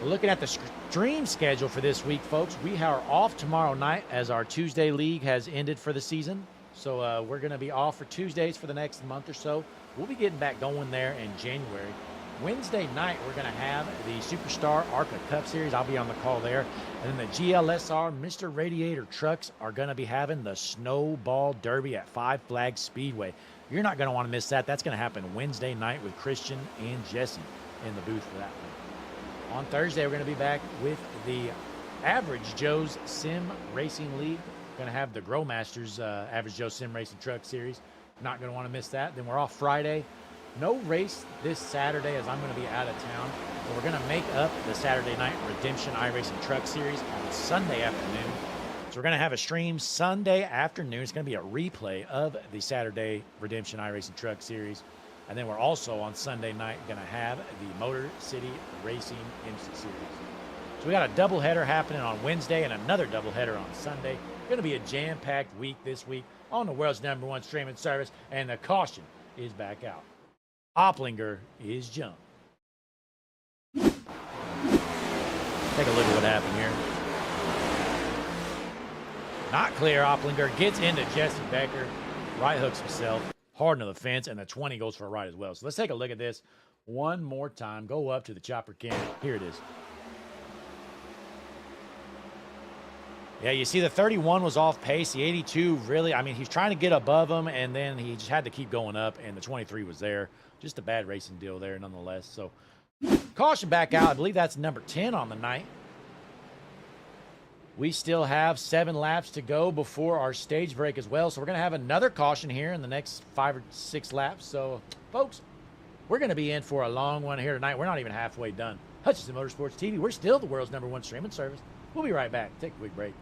We're looking at the stream schedule for this week, folks. We are off tomorrow night as our Tuesday league has ended for the season. So we're going to be off for Tuesdays for the next month or so. We'll be getting back going there in January. Wednesday night, we're going to have the Superstar ARCA Cup Series. I'll be on the call there. And then the GLSR Mr. Radiator trucks are going to be having the Snowball Derby at Five Flags Speedway. You're not going to want to miss that. That's going to happen Wednesday night with Christian and Jesse in the booth for that one. On Thursday, we're going to be back with the Average Joe's Sim Racing League. Going to have the Grow Masters Average Joe Sim Racing Truck Series. Not going to want to miss that. Then we're off Friday. No race this Saturday as I'm going to be out of town. But we're going to make up the Saturday night Redemption iRacing Truck Series on Sunday afternoon. So we're going to have a stream Sunday afternoon. It's going to be a replay of the Saturday Redemption iRacing Truck Series. And then we're also on Sunday night going to have the Motor City Racing MC Series. So we got a doubleheader happening on Wednesday and another doubleheader on Sunday. Going to be a jam-packed week this week on the world's #1 streaming service, and the caution is back out. Opplinger is jumped. Take a look at what happened here. Not clear. Opplinger gets into Jesse Becker. Right hooks himself. Hard into the fence, and the 20 goes for a right as well. So let's take a look at this one more time. Go up to the chopper can. Here it is. Yeah, you see the 31 was off pace. The 82 really, I mean, he's trying to get above him, and then he just had to keep going up, and the 23 was there. Just a bad racing deal there nonetheless. So caution back out. I believe that's number 10 on the night. We still have 7 laps to go before our stage break as well. So we're going to have another caution here in the next 5 or 6 laps. So, folks, we're going to be in for a long one here tonight. We're not even halfway done. Hutchinson Motorsports TV, we're still the world's #1 streaming service. We'll be right back. Take a quick break.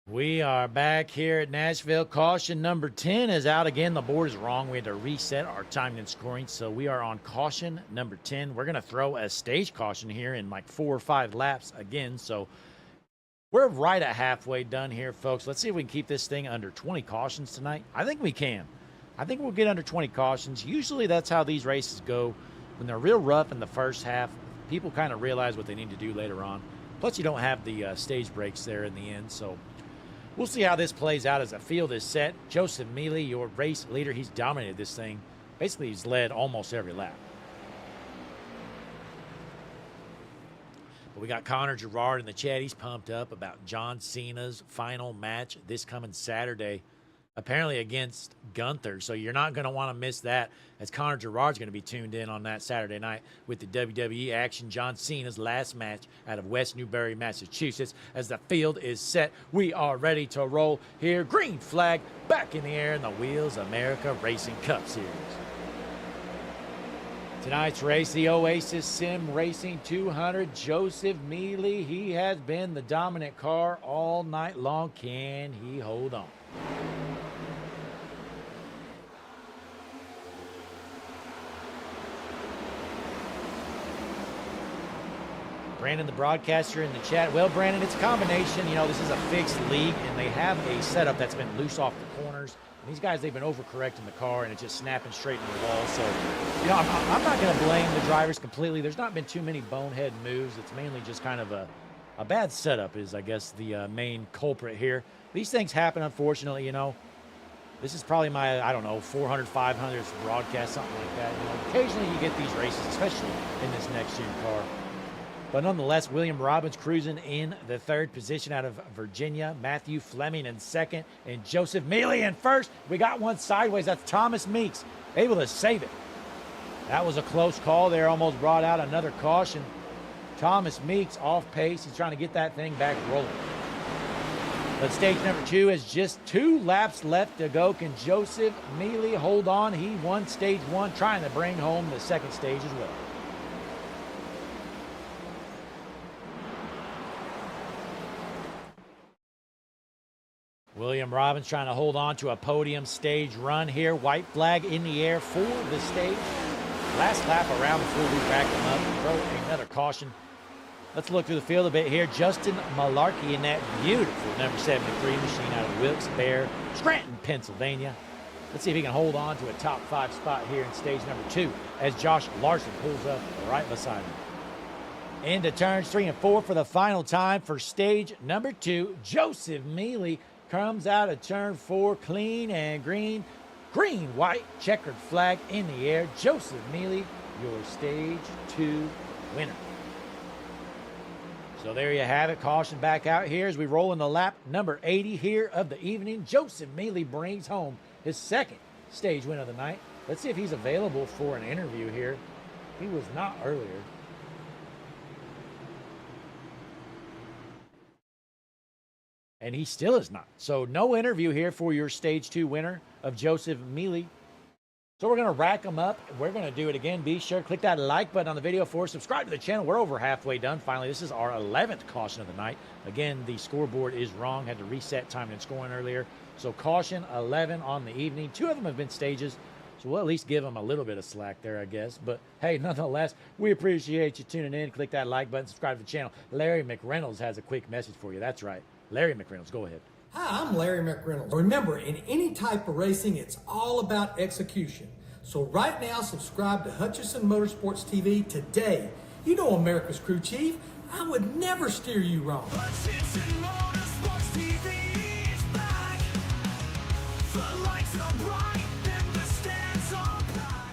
We are back here at Nashville. Caution number 10 is out again. The board is wrong. We had to reset our timing and scoring. So we are on caution number 10. We're going to throw a stage caution here in like 4 or 5 laps again. So we're right at halfway done here, folks. Let's see if we can keep this thing under 20 cautions tonight. I think we can. I think we'll get under 20 cautions. Usually that's how these races go. When they're real rough in the first half, people kind of realize what they need to do later on. Plus, you don't have the stage breaks there in the end. So we'll see how this plays out as the field is set. Joseph Mealy, your race leader, he's dominated this thing. Basically, he's led almost every lap. But we got Connor Gerard in the chat. He's pumped up about John Cena's final match this coming Saturday, apparently against Gunther. So you're not going to want to miss that, as Connor Gerard's going to be tuned in on that Saturday night with the WWE action. John Cena's last match out of West Newbury, Massachusetts. As the field is set, we are ready to roll here. Green flag back in the air in the Wheels America Racing Cup Series. Tonight's race, the Oasis Sim Racing 200. Joseph Mealy, he has been the dominant car all night long. Can he hold on? Brandon, the broadcaster, in the chat. Well, Brandon, it's a combination. You know, this is a fixed league, and they have a setup that's been loose off the corners. And these guys, they've been overcorrecting the car, and it's just snapping straight into the wall. So, you know, I'm not going to blame the drivers completely. There's not been too many bonehead moves. It's mainly just kind of a bad setup is, I guess, the main culprit here. These things happen, unfortunately, you know. This is probably my, I don't know, 400, 500th broadcast, something like that. You know, occasionally you get these races, especially in this next-gen car. But nonetheless, William Robbins cruising in the third position out of Virginia. Matthew Fleming in second, and Joseph Mealy in first. We got one sideways. That's Thomas Meeks, able to save it. That was a close call there. Almost brought out another caution. Thomas Meeks off pace. He's trying to get that thing back rolling. But stage number 2 has just 2 laps left to go. Can Joseph Mealy hold on? He won stage 1, trying to bring home the second stage as well. William Robbins trying to hold on to a podium stage run here. White flag in the air for the stage. Last lap around before we rack him up. Throw another caution. Let's look through the field a bit here. Justin Malarkey in that beautiful number 73 machine out of Wilkes-Barre, Scranton, Pennsylvania. Let's see if he can hold on to a top 5 spot here in stage number 2 as Josh Larson pulls up right beside him. Into turns 3 and 4 for the final time for stage number 2. Joseph Mealy comes out of turn 4 clean and green. Green, white, checkered flag in the air. Joseph Mealy, your stage 2 winner. So there you have it. Caution back out here as we roll into lap number 80 here of the evening. Joseph Mealy brings home his second stage win of the night. Let's see if he's available for an interview here. He was not earlier. And he still is not. So no interview here for your stage 2 winner of Joseph Mealy. So we're going to rack them up. We're going to do it again. Be sure to click that like button on the video for us. Subscribe to the channel. We're over halfway done. Finally, this is our 11th caution of the night. Again, the scoreboard is wrong. Had to reset time and scoring earlier. So caution 11 on the evening. 2 of them have been stages. So we'll at least give them a little bit of slack there, I guess. But hey, nonetheless, we appreciate you tuning in. Click that like button. Subscribe to the channel. Larry McReynolds has a quick message for you. That's right. Larry McReynolds, go ahead. Hi, I'm Larry McReynolds. Remember, in any type of racing, it's all about execution. So right now, subscribe to Hutchison Motorsports TV today. You know America's crew chief. I would never steer you wrong. Hutchison Motorsports TV is back. The lights are bright and the stands are packed.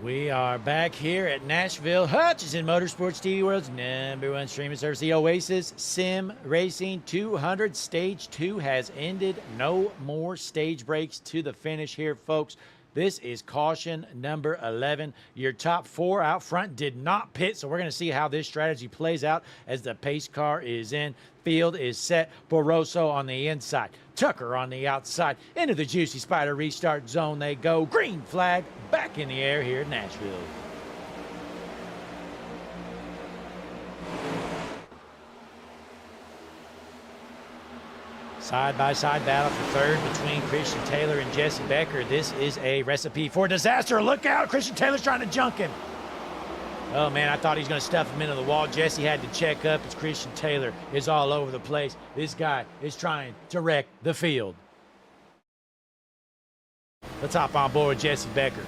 We are back here at Nashville, Hutchison Motorsports TV World's #1 streaming service. The Oasis Sim Racing 200 Stage 2 has ended. No more stage breaks to the finish here, folks. This is caution number 11. Your top 4 out front did not pit, so we're going to see how this strategy plays out as the pace car is in. Field is set. Barroso on the inside. Tucker on the outside. Into the Juicy Spider restart zone they go. Green flag back in the air here in Nashville. Side-by-side battle for third between Christian Taylor and Jesse Becker. This is a recipe for disaster. Look out! Christian Taylor's trying to junk him. Oh, man, I thought he was going to stuff him into the wall. Jesse had to check up as Christian Taylor is all over the place. This guy is trying to wreck the field. Let's hop on board with Jesse Becker.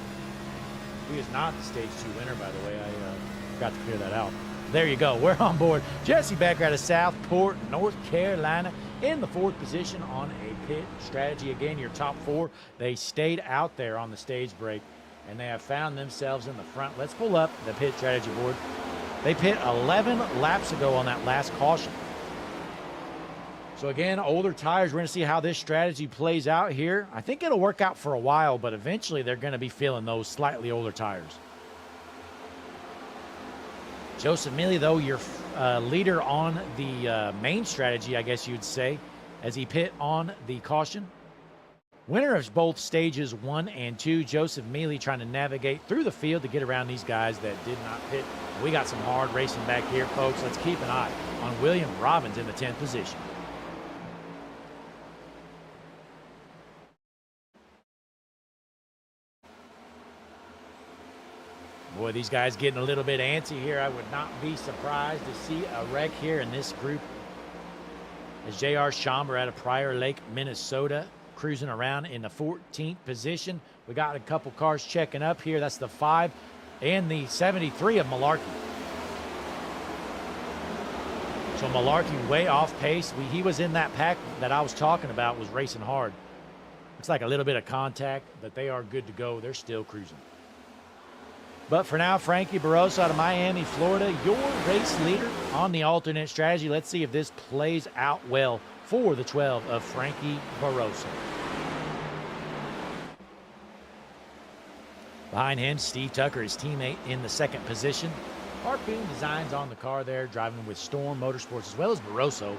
He is not the Stage 2 winner, by the way. I forgot to clear that out. There you go. We're on board. Jesse Becker out of Southport, North Carolina, in the 4th position on a pit strategy. Again, your top 4, they stayed out there on the stage break, and they have found themselves in the front. Let's pull up the pit strategy board. They pit 11 laps ago on that last caution. So again, older tires. We're going to see how this strategy plays out here. I think it'll work out for a while, but eventually they're going to be feeling those slightly older tires. Joseph Mealy, though, your leader on the main strategy, I guess you'd say, as he pit on the caution. Winner of both stages 1 and 2, Joseph Mealy trying to navigate through the field to get around these guys that did not pit. We got some hard racing back here, folks. Let's keep an eye on William Robbins in the 10th position. Boy, these guys getting a little bit antsy here. I would not be surprised to see a wreck here in this group. As J.R. Schomburg out of Prior Lake, Minnesota, cruising around in the 14th position. We got a couple cars checking up here. That's the 5 and the 73 of Malarkey. So Malarkey way off pace. He was in that pack that I was talking about, was racing hard. Looks like a little bit of contact, but they are good to go. They're still cruising. But for now, Frankie Barroso out of Miami, Florida, your race leader on the alternate strategy. Let's see if this plays out well for the 12 of Frankie Barroso. Behind him, Steve Tucker, his teammate, in the 2nd position. Harpoon Designs on the car there, driving with Storm Motorsports, as well as Barroso.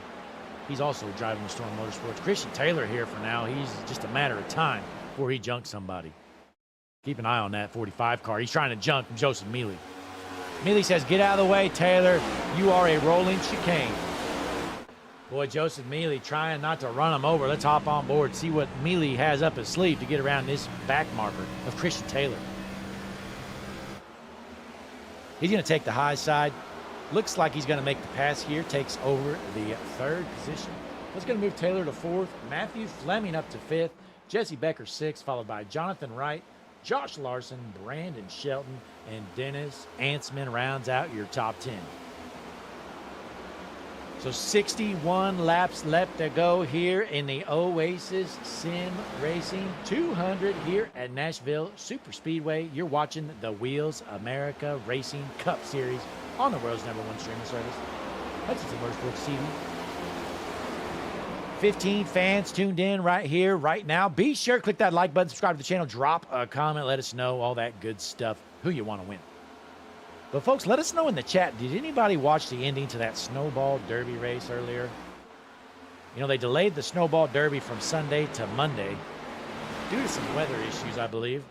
He's also driving with Storm Motorsports. Christian Taylor here for now. He's just a matter of time before he junks somebody. Keep an eye on that 45 car. He's trying to junk Joseph Mealy. Mealy says, get out of the way, Taylor. You are a rolling chicane. Boy, Joseph Mealy trying not to run him over. Let's hop on board, see what Mealy has up his sleeve to get around this back marker of Christian Taylor. He's going to take the high side. Looks like he's going to make the pass here. Takes over the 3rd position. That's going to move Taylor to 4th. Matthew Fleming up to 5th. Jesse Becker 6th, followed by Jonathan Wright, Josh Larson, Brandon Shelton, and Dennis Antsman rounds out your top 10. So 61 laps left to go here in the Oasis Sim Racing 200 here at Nashville Superspeedway. You're watching the Wheels America Racing Cup Series on the world's #1 streaming service, Hutchison Motorsports TV. 15 fans tuned in right here, right now. Be sure to click that like button, subscribe to the channel, drop a comment, let us know all that good stuff, who you want to win. But folks, let us know in the chat, did anybody watch the ending to that Snowball Derby race earlier? You know, they delayed the Snowball Derby from Sunday to Monday due to some weather issues, I believe.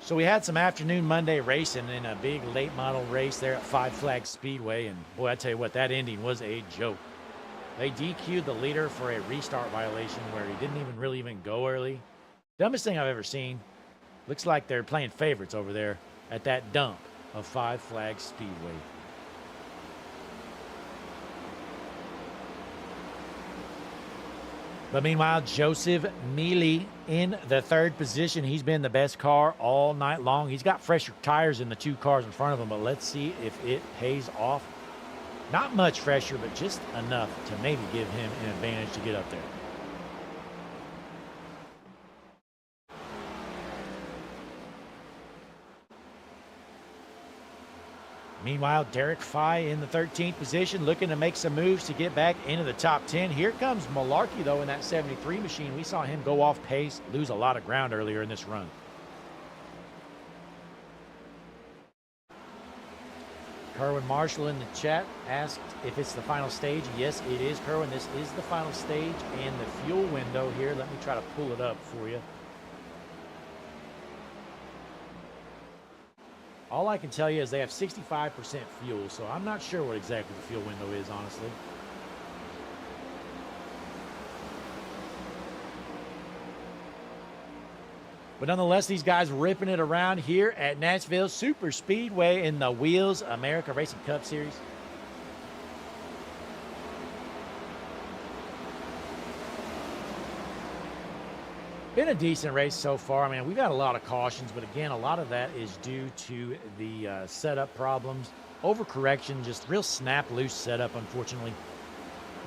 So we had some afternoon Monday racing in a big late model race there at Five Flags Speedway, and boy, I tell you what, that ending was a joke. They DQ'd the leader for a restart violation where he didn't even go early. Dumbest thing I've ever seen. Looks like they're playing favorites over there at that dump of Five Flags Speedway. But meanwhile, Joseph Mealy in the 3rd position. He's been the best car all night long. He's got fresher tires in the 2 cars in front of him, but let's see if it pays off. Not much fresher, but just enough to maybe give him an advantage to get up there. Meanwhile, Derek Fye in the 13th position, looking to make some moves to get back into the top 10. Here comes Malarkey, though, in that 73 machine. We saw him go off pace, lose a lot of ground earlier in this run. Kerwin Marshall in the chat asked if it's the final stage. Yes, it is, Kerwin. This is the final stage and the fuel window here. Let me try to pull it up for you. All I can tell you is they have 65% fuel, so I'm not sure what exactly the fuel window is, honestly. But nonetheless, these guys ripping it around here at Nashville Super Speedway in the Wheels America Racing Cup Series. Been a decent race so far. I mean, we've got a lot of cautions, but again, a lot of that is due to the setup problems, overcorrection, just real snap loose setup, unfortunately.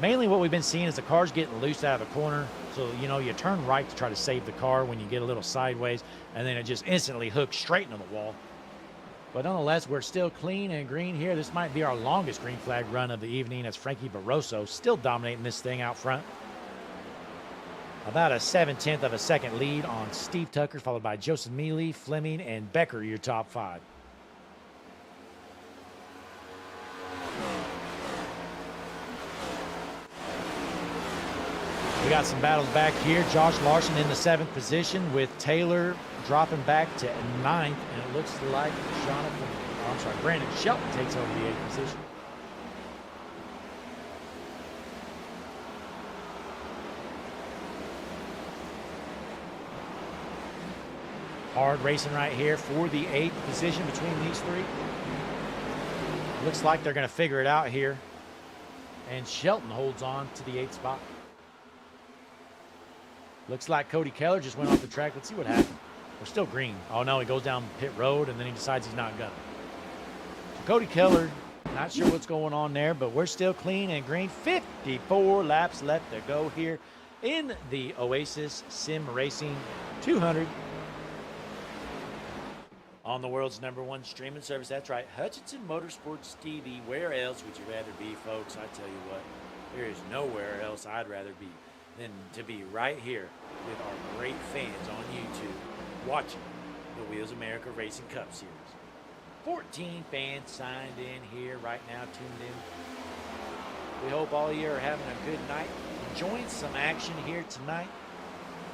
Mainly what we've been seeing is the car's getting loose out of the corner. So, you know, you turn right to try to save the car when you get a little sideways, and then it just instantly hooks straight into the wall. But nonetheless, we're still clean and green here. This might be our longest green flag run of the evening as Frankie Barroso still dominating this thing out front. About a 7/10 of a second lead on Steve Tucker, followed by Joseph Mealy, Fleming, and Becker, your top five. We got some battles back here. Josh Larson in the 7th position with Taylor dropping back to 9th. And it looks like Brandon Shelton takes over the 8th position. Hard racing right here for the 8th position between these three. Looks like they're going to figure it out here. And Shelton holds on to the 8th spot. Looks like Cody Keller just went off the track. Let's see what happened. We're still green. Oh, no, he goes down pit road, and then he decides he's not going to. So Cody Keller, not sure what's going on there, but we're still clean and green. 54 laps left to go here in the Oasis Sim Racing 200 on the world's #1 streaming service. That's right, Hutchinson Motorsports TV. Where else would you rather be, folks? I tell you what, there is nowhere else I'd rather be than to be right here with our great fans on YouTube watching the Wheels America Racing Cup Series. 14 fans signed in here right now, tuned in. We hope all of you are having a good night, enjoying some action here tonight.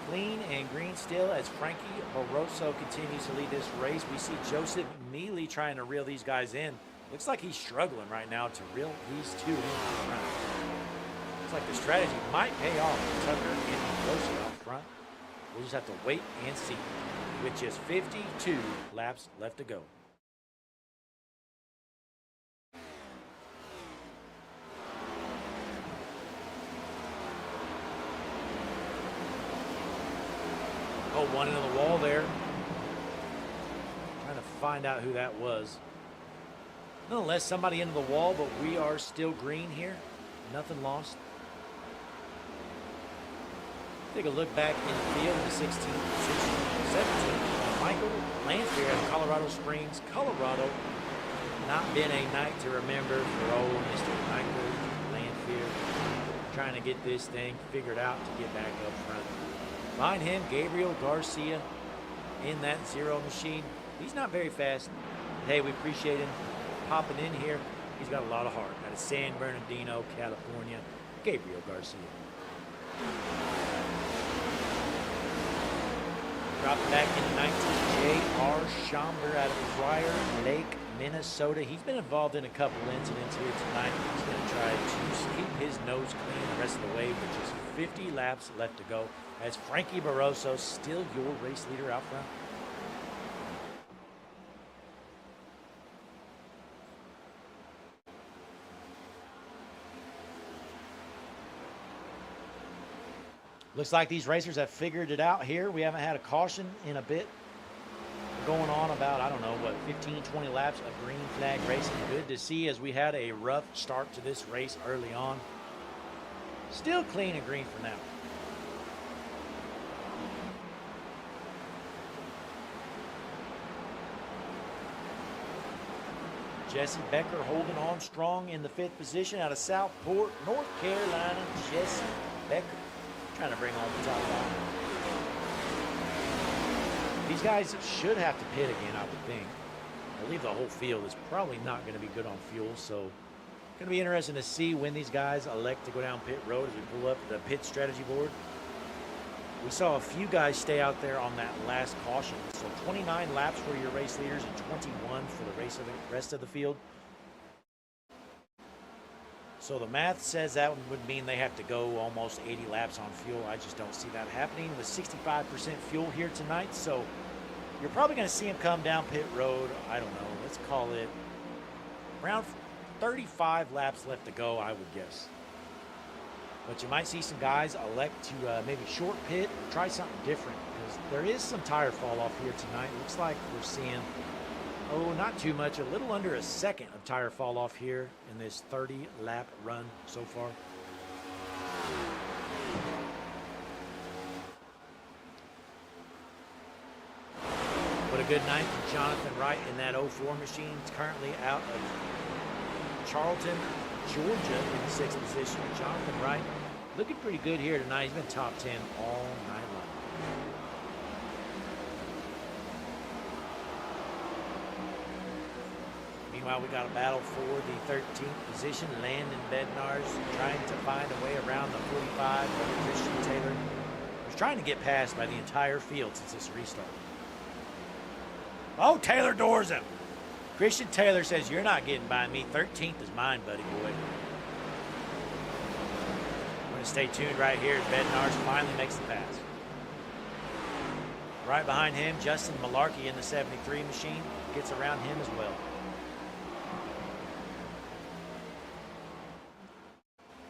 Clean and green still as Frankie Barroso continues to lead this race. We see Joseph Mealy trying to reel these guys in. Looks like he's struggling right now to reel these two in front. Looks like the strategy might pay off for Tucker and Barroso out front. We'll just have to wait and see with just 52 laps left to go. Oh, one into the wall there. Trying to find out who that was. Nonetheless, somebody into the wall, but we are still green here. Nothing lost. Take a look back in the field in the 16th position. 17th, Michael Lansbury out of Colorado Springs, Colorado. Not been a night to remember for old Mr. Michael Lansbury. Trying to get this thing figured out to get back up front. Behind him, Gabriel Garcia in that 0 machine. He's not very fast. Hey, we appreciate him popping in here. He's got a lot of heart. Out of San Bernardino, California, Gabriel Garcia. Dropped back in 19, J.R. Schomburg out of Prior Lake, Minnesota. He's been involved in a couple incidents here tonight. He's going to try to keep his nose clean the rest of the way with just 50 laps left to go. As Frankie Barroso still your race leader out front. Looks like these racers have figured it out here. We haven't had a caution in a bit. We're going on about, I don't know, what, 15, 20 laps of green flag racing. Good to see as we had a rough start to this race early on. Still clean and green for now. Jesse Becker holding on strong in the 5th position out of Southport, North Carolina. Jesse Becker trying to bring on the top 5. These guys should have to pit again, I would think. I believe the whole field is probably not going to be good on fuel, so going to be interesting to see when these guys elect to go down pit road as we pull up the pit strategy board. We saw a few guys stay out there on that last caution. So 29 laps for your race leaders and 21 for the rest of the field. So the math says that would mean they have to go almost 80 laps on fuel. I just don't see that happening with 65% fuel here tonight. So you're probably going to see him come down pit road. I don't know. Let's call it around 35 laps left to go, I would guess. But you might see some guys elect to maybe short pit or try something different because there is some tire fall off here tonight. Looks like we're seeing, not too much, a little under a second of tire fall off here in this 30-lap run so far. But a good night for Jonathan Wright in that 04 machine. It's currently out of Charlton, Georgia in the 6th position. Jonathan Wright looking pretty good here tonight. He's been top 10 all night long. Meanwhile, we got a battle for the 13th position. Landon Bednar's trying to find a way around the 45 over Christian Taylor. He's trying to get past by the entire field since this restart. Oh, Taylor doors him. Christian Taylor says, "You're not getting by me. 13th is mine, buddy boy." We're going to stay tuned right here as Bednarz finally makes the pass. Right behind him, Justin Malarkey in the 73 machine gets around him as well.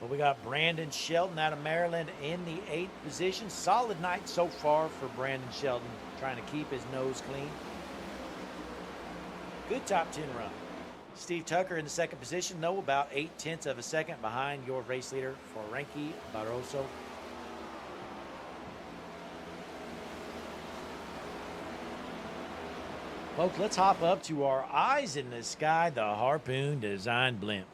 But we got Brandon Shelton out of Maryland in the 8th position. Solid night so far for Brandon Shelton, trying to keep his nose clean. Good top 10 run. Steve Tucker in the 2nd position, though, about 0.8 of a second behind your race leader, Frankie Barroso. Folks, let's hop up to our eyes in the sky, the Harpoon Design Blimp.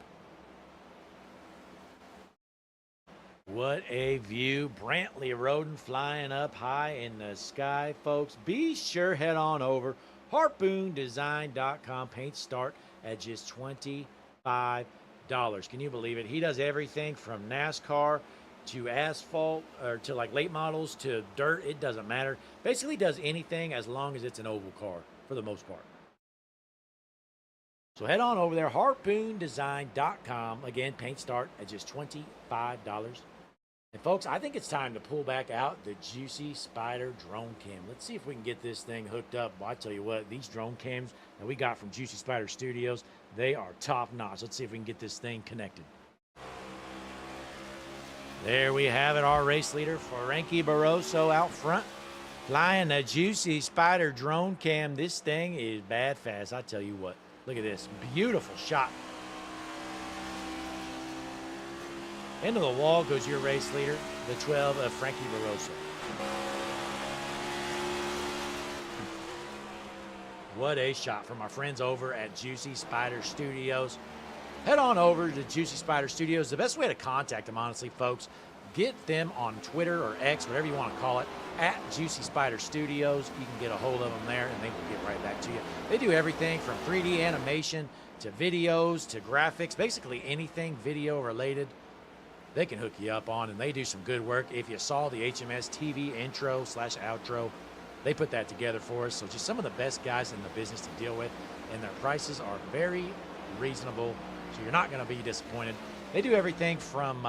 What a view. Brantley Roden flying up high in the sky, folks. Be sure head on over. HarpoonDesign.com. Paints start at just $25. Can you believe it? He does everything from NASCAR to asphalt or to like late models to dirt. It doesn't matter. Basically does anything as long as it's an oval car for the most part. So head on over there, HarpoonDesign.com. Again, paint start at just $25. And folks, I think it's time to pull back out the Juicy Spider drone cam. Let's see if we can get this thing hooked up. Well, I tell you what, these drone cams that we got from Juicy Spider Studios, they are top notch. Let's see if we can get this thing connected. There we have it, our race leader, Frankie Barroso out front, flying a Juicy Spider drone cam. This thing is bad fast, I tell you what. Look at this, beautiful shot. Into the wall goes your race leader, the 12 of Frankie Barroso. What a shot from our friends over at Juicy Spider Studios. Head on over to Juicy Spider Studios. The best way to contact them, honestly, folks, get them on Twitter or X, whatever you want to call it, at Juicy Spider Studios. You can get a hold of them there, and they will get right back to you. They do everything from 3D animation to videos to graphics, basically anything video related. They can hook you up on, and they do some good work. If you saw the HMS TV intro/outro, they put that together for us. So just some of the best guys in the business to deal with, and their prices are very reasonable, so you're not going to be disappointed. They do everything from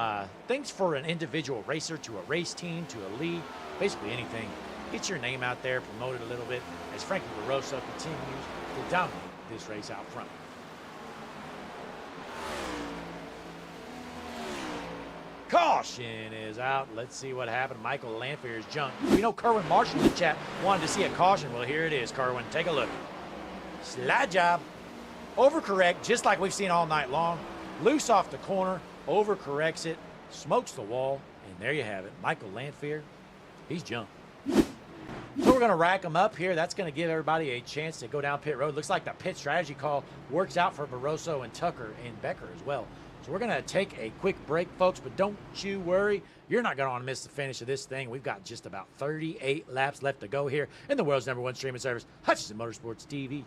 things for an individual racer to a race team to a league, basically anything. Get your name out there, promote it a little bit as Frankie Barroso continues to dominate this race out front. Caution is out. Let's see what happened. Michael Lanfear's jumped. We know Kerwin Marshall in the chat wanted to see a caution. Well, here it is, Kerwin. Take a look. Slide job. Overcorrect, just like we've seen all night long. Loose off the corner. Overcorrects it. Smokes the wall. And there you have it. Michael Lanfear. He's jumped. So we're going to rack them up here. That's going to give everybody a chance to go down pit road. Looks like the pit strategy call works out for Barroso and Tucker and Becker as well. So we're going to take a quick break, folks, but don't you worry. You're not going to want to miss the finish of this thing. We've got just about 38 laps left to go here in the world's #1 streaming service, Hutchinson Motorsports TV.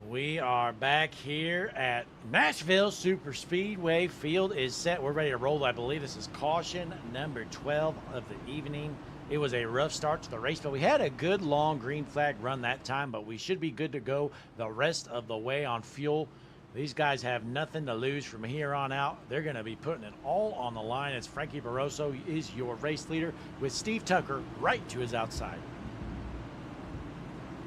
We are back here at Nashville Super Speedway. Field is set. We're ready to roll. I believe this is caution number 12 of the evening. It was a rough start to the race, but we had a good long green flag run that time, but we should be good to go the rest of the way on fuel. These guys have nothing to lose from here on out. They're going to be putting it all on the line as Frankie Barroso is your race leader with Steve Tucker right to his outside.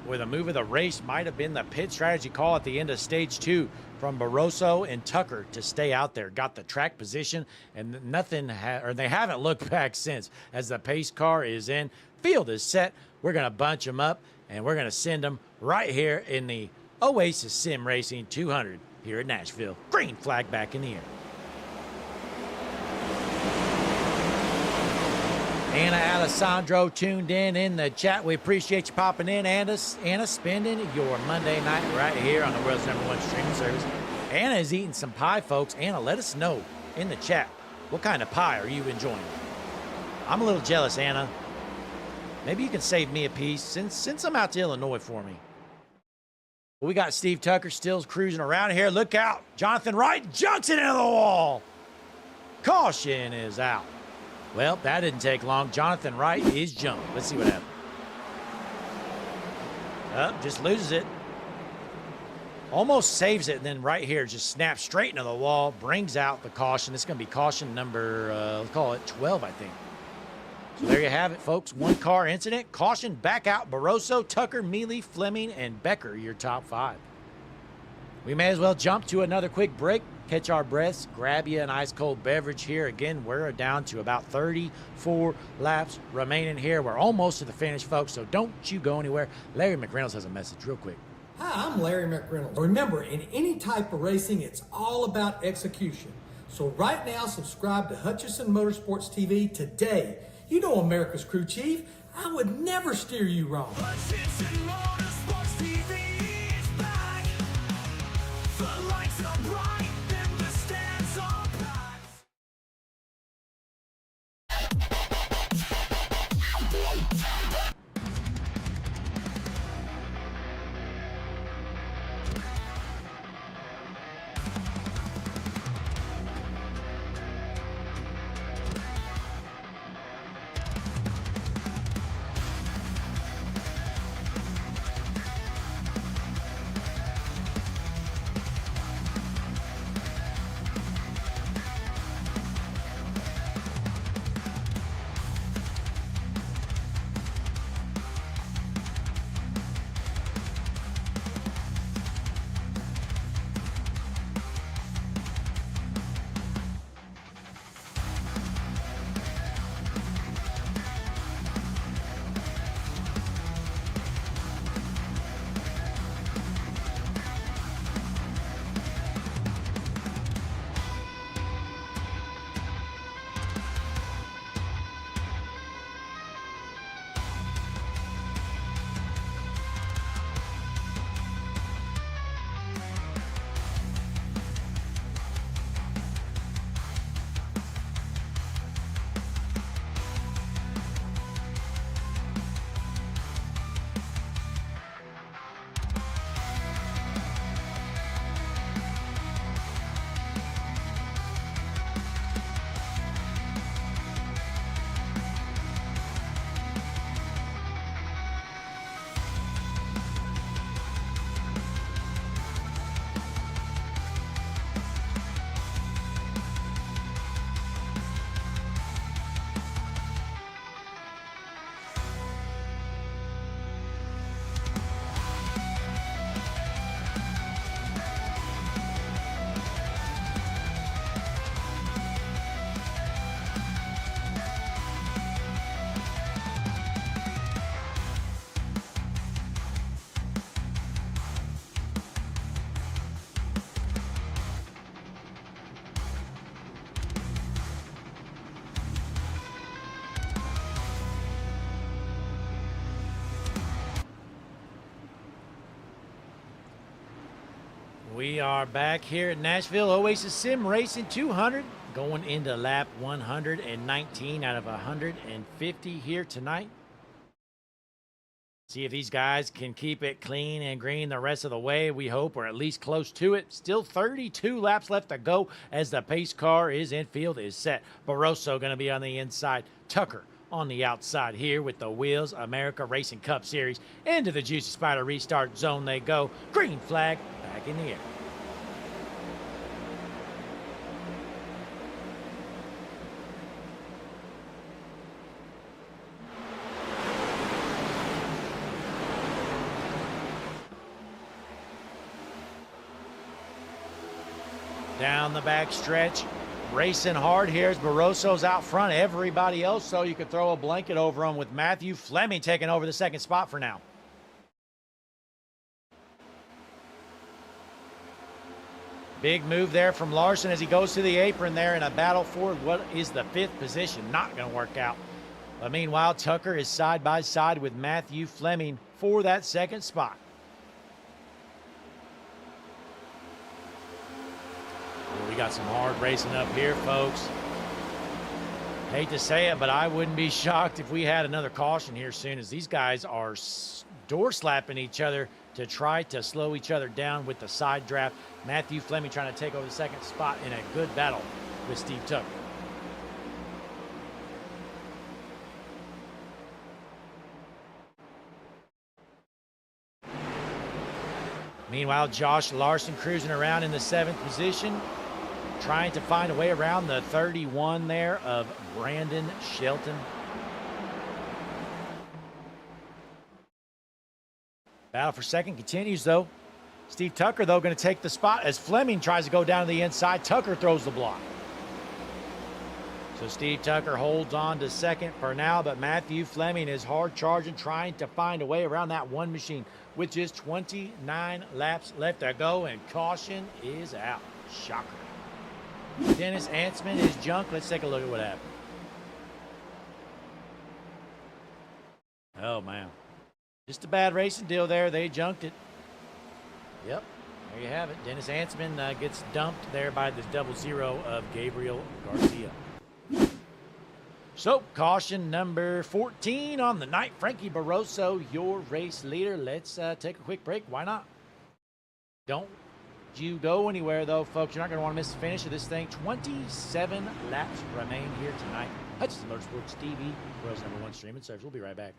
Where the move of the race might have been the pit strategy call at the end of stage 2 from Barroso and Tucker to stay out there. Got the track position, and they haven't looked back since as the pace car is in. Field is set. We're going to bunch them up, and we're going to send them right here in the Oasis Sim Racing 200 here at Nashville. Green flag back in the air. Anna Alessandro tuned in the chat. We appreciate you popping in. Anna spending your Monday night right here on the world's #1 streaming service. Anna is eating some pie, folks. Anna, let us know in the chat, what kind of pie are you enjoying? I'm a little jealous, Anna. Maybe you can save me a piece. Send some out to Illinois for me. We got Steve Tucker still cruising around here. Look out. Jonathan Wright junks it into the wall. Caution is out. Well, that didn't take long. Jonathan Wright is jumped. Let's see what happens. Just loses it. Almost saves it, and then right here just snaps straight into the wall, brings out the caution. This is going to be caution number, let's call it 12, I think. So there you have it, folks. One car incident. Caution back out. Barroso, Tucker, Mealy, Fleming, and Becker, your top 5. We may as well jump to another quick break, catch our breaths, grab you an ice-cold beverage here. Again, we're down to about 34 laps remaining here. We're almost to the finish, folks, so don't you go anywhere. Larry McReynolds has a message real quick. Hi, I'm Larry McReynolds. Remember, in any type of racing, it's all about execution. So right now, subscribe to Hutchinson Motorsports TV today. You know America's crew chief. I would never steer you wrong. Hutchinson Motorsports TV is back. The lights are bright and the stands are packed. We are back here at Nashville Oasis Sim Racing 200, going into lap 119 out of 150 here tonight. See if these guys can keep it clean and green the rest of the way, we hope, or at least close to it. Still 32 laps left to go as the pace car is in field is set. Barroso going to be on the inside. Tucker on the outside here with the Wheels America Racing Cup Series. Into the Juicy Spider restart zone they go. Green flag back in the air. Down the back stretch, racing hard here as Barroso's out front. Everybody else, so you could throw a blanket over him with Matthew Fleming taking over the second spot for now. Big move there from Larson as he goes to the apron there in a battle for what is the 5th position. Not going to work out. But meanwhile, Tucker is side by side with Matthew Fleming for that second spot. We got some hard racing up here, folks. Hate to say it, but I wouldn't be shocked if we had another caution here soon, as these guys are door slapping each other to try to slow each other down with the side draft. Matthew Fleming trying to take over the second spot in a good battle with Steve Tucker. Meanwhile, Josh Larson cruising around in the 7th position, trying to find a way around the 31 there of Brandon Shelton. Battle for second continues, though. Steve Tucker, though, going to take the spot as Fleming tries to go down to the inside. Tucker throws the block. So Steve Tucker holds on to second for now, but Matthew Fleming is hard charging, trying to find a way around that one machine with just 29 laps left to go, and caution is out. Shocker. Dennis Ansman is junk. Let's take a look at what happened. Oh, man. Just a bad racing deal there. They junked it. Yep. There you have it. Dennis Hansman gets dumped there by the 0-0 of Gabriel Garcia. So, caution number 14 on the night. Frankie Barroso, your race leader. Let's take a quick break. Why not? Don't you go anywhere, though, folks. You're not going to want to miss the finish of this thing. 27 laps remain here tonight. Hutchinson Motorsports TV, world's #1 streaming service. We'll be right back.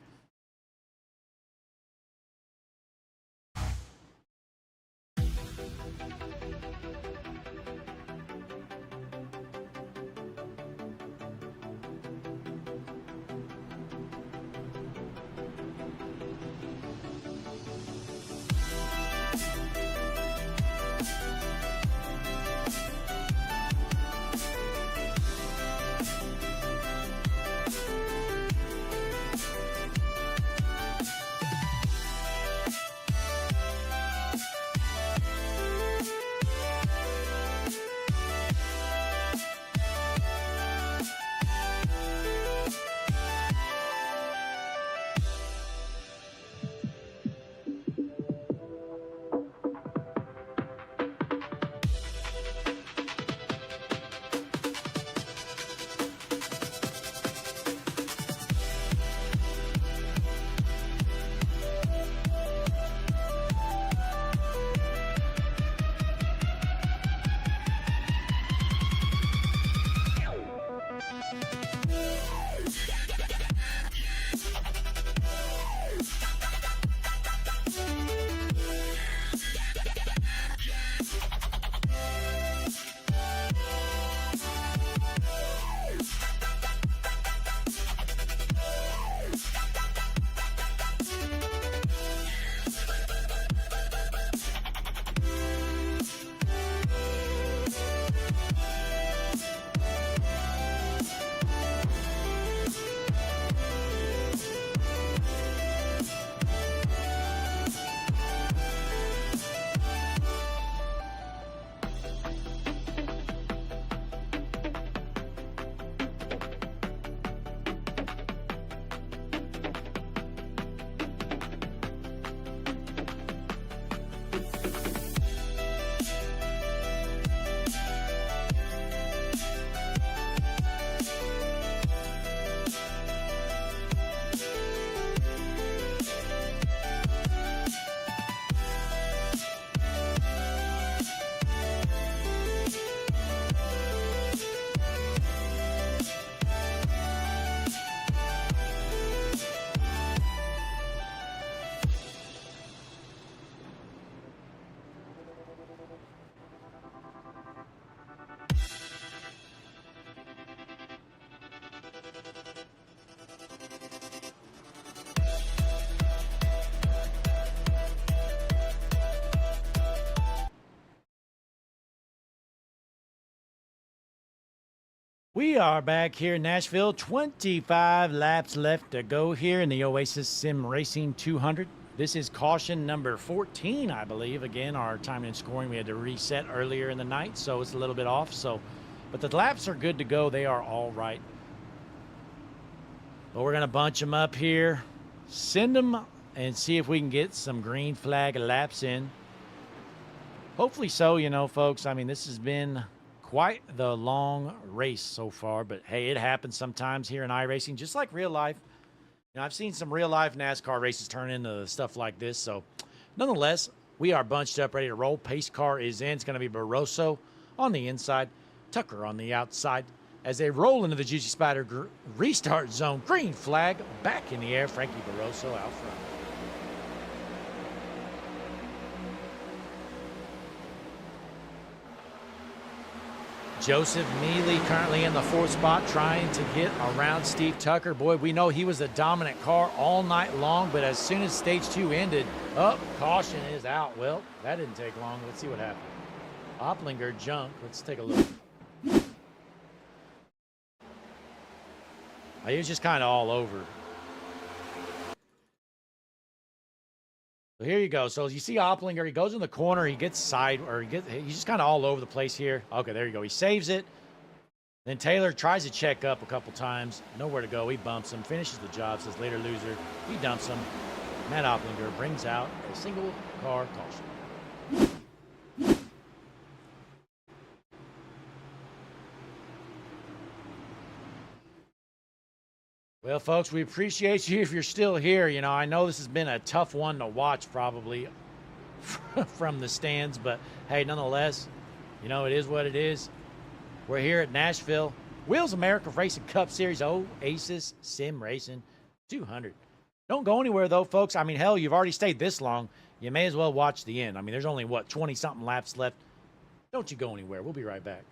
We are back here in Nashville. 25 laps left to go here in the Oasis Sim Racing 200. This is caution number 14, I believe. Again, our timing and scoring, we had to reset earlier in the night, so it's a little bit off. But the laps are good to go. They are all right. But we're going to bunch them up here, send them, and see if we can get some green flag laps in. Hopefully so, you know, folks. I mean, this has been quite the long race so far, but hey, it happens sometimes here in iRacing, just like real life. You know, I've seen some real life NASCAR races turn into stuff like this. So nonetheless, we are bunched up, ready to roll. Pace car is in. It's going to be Barroso on the inside, Tucker on the outside. As they roll into the Juicy Spider restart zone, green flag back in the air. Frankie Barroso out front. Joseph Mealy currently in the 4th spot, trying to get around Steve Tucker. Boy, we know he was a dominant car all night long, but as soon as stage 2 ended, caution is out. Well, that didn't take long. Let's see what happened. Opplinger junk. Let's take a look. He was just kind of all over. So here you go. So you see Opplinger, he goes in the corner, he gets he's just kind of all over the place here. Okay, there you go. He saves it. Then Taylor tries to check up a couple times. Nowhere to go. He bumps him, finishes the job, says later loser. He dumps him. Matt Opplinger brings out a single car caution. Well, folks, we appreciate you if you're still here. You know, I know this has been a tough one to watch probably from the stands, but hey, nonetheless, you know, it is what it is. We're here at Nashville. Wheels America Racing Cup Series Oasis Sim Racing 200. Don't go anywhere, though, folks. I mean, hell, you've already stayed this long. You may as well watch the end. I mean, there's only, what, 20-something laps left. Don't you go anywhere. We'll be right back.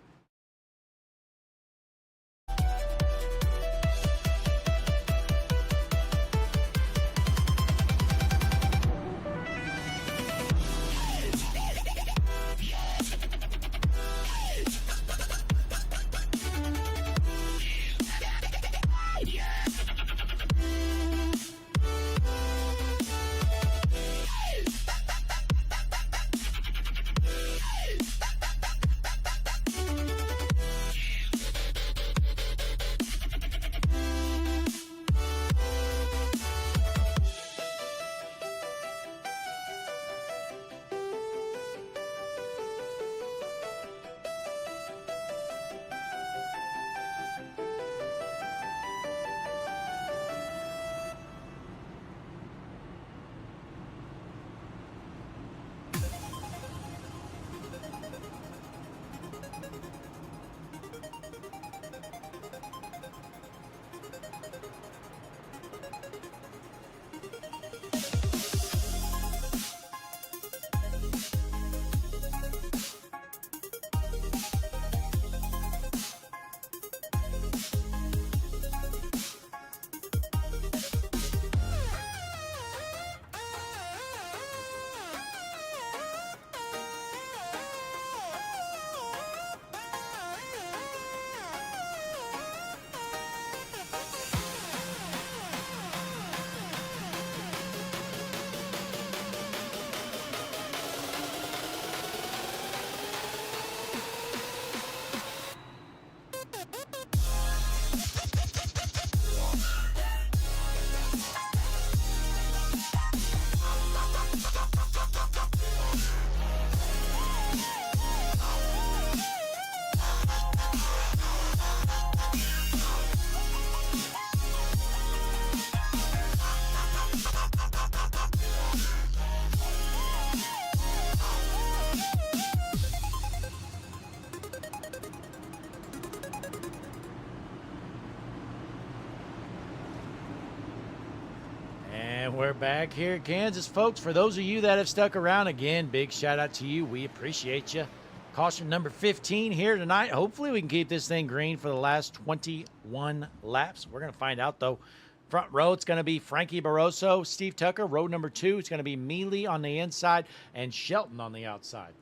And we're back here at Kansas, folks. For those of you that have stuck around, again, big shout out to you. We appreciate you. Caution number 15 here tonight. Hopefully we can keep this thing green for the last 21 laps. We're going to find out, though. Front row, it's going to be Frankie Barroso, Steve Tucker. Row number 2, it's going to be Mealy on the inside and Shelton on the outside.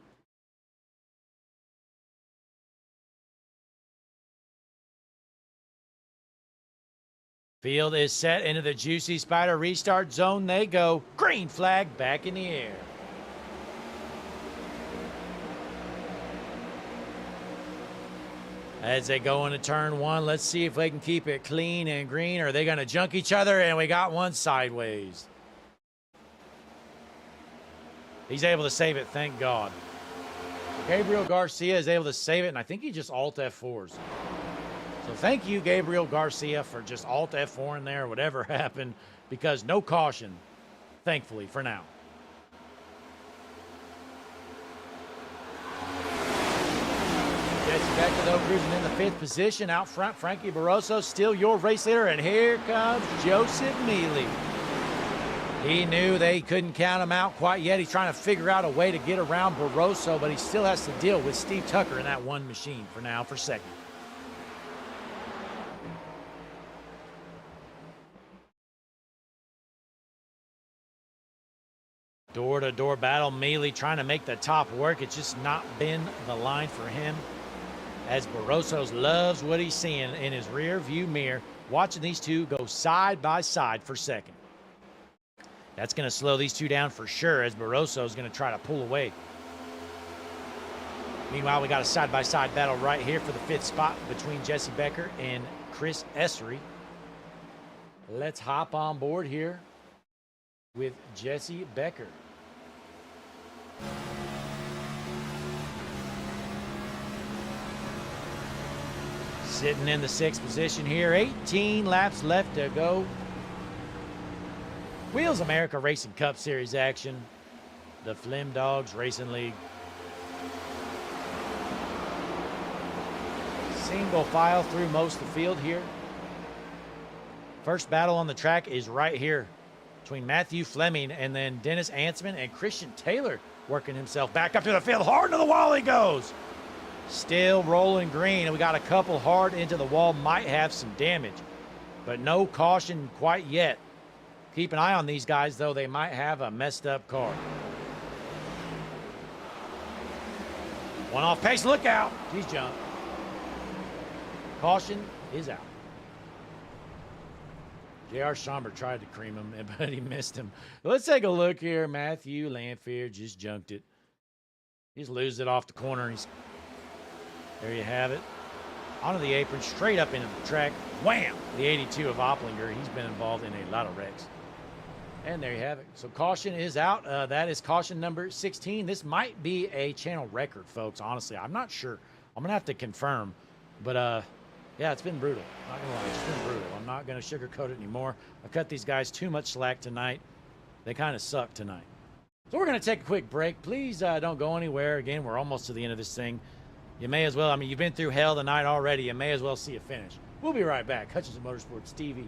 Field is set into the Juicy Spider restart zone. They go. Green flag back in the air. As they go into turn 1, let's see if they can keep it clean and green. Or are they going to junk each other? And we got one sideways. He's able to save it, thank God. Gabriel Garcia is able to save it, and I think he just alt F4s. So thank you, Gabriel Garcia, for just alt F4 in there, whatever happened, because no caution, thankfully, for now. Jesse Becker, though, cruising in the 5th position. Out front, Frankie Barroso, still your race leader, and here comes Joseph Mealy. He knew they couldn't count him out quite yet. He's trying to figure out a way to get around Barroso, but he still has to deal with Steve Tucker in that one machine for now, for second. Door-to-door battle. Mealy trying to make the top work. It's just not been the line for him, as Barroso loves what he's seeing in his rear view mirror, watching these two go side by side for second. That's going to slow these two down for sure, as Barroso is going to try to pull away. Meanwhile, we got a side-by-side battle right here for the 5th spot between Jesse Becker and Chris Essery. Let's hop on board here with Jesse Becker. Sitting in the 6th position here, 18 laps left to go. Wheels America Racing Cup Series action, the Flim Dogs Racing League. Single file through most of the field here. First battle on the track is right here between Matthew Fleming and then Dennis Ansman and Christian Taylor working himself back up to the field. Hard to the wall he goes. Still rolling green, and we got a couple hard into the wall, might have some damage, but no caution quite yet. Keep an eye on these guys, though. They might have a messed up car. One off pace, look out. He's jumped. Caution is out. J.R. Schomburg tried to cream him, but he missed him. Let's take a look here. Matthew Lanfear just junked it. He's losing it off the corner. There you have it. Onto the apron, straight up into the track. Wham! The 82 of Opplinger. He's been involved in a lot of wrecks. And there you have it. So caution is out. That is caution number 16. This might be a channel record, folks. Honestly, I'm not sure. I'm going to have to confirm. But, yeah, it's been brutal. Not going to lie, it's been brutal. I'm not going to sugarcoat it anymore. I cut these guys too much slack tonight. They kind of suck tonight. So we're going to take a quick break. Please don't go anywhere. Again, we're almost to the end of this thing. You may as well, I mean, you've been through hell tonight already. You may as well see a finish. We'll be right back. Hutchinson Motorsports TV.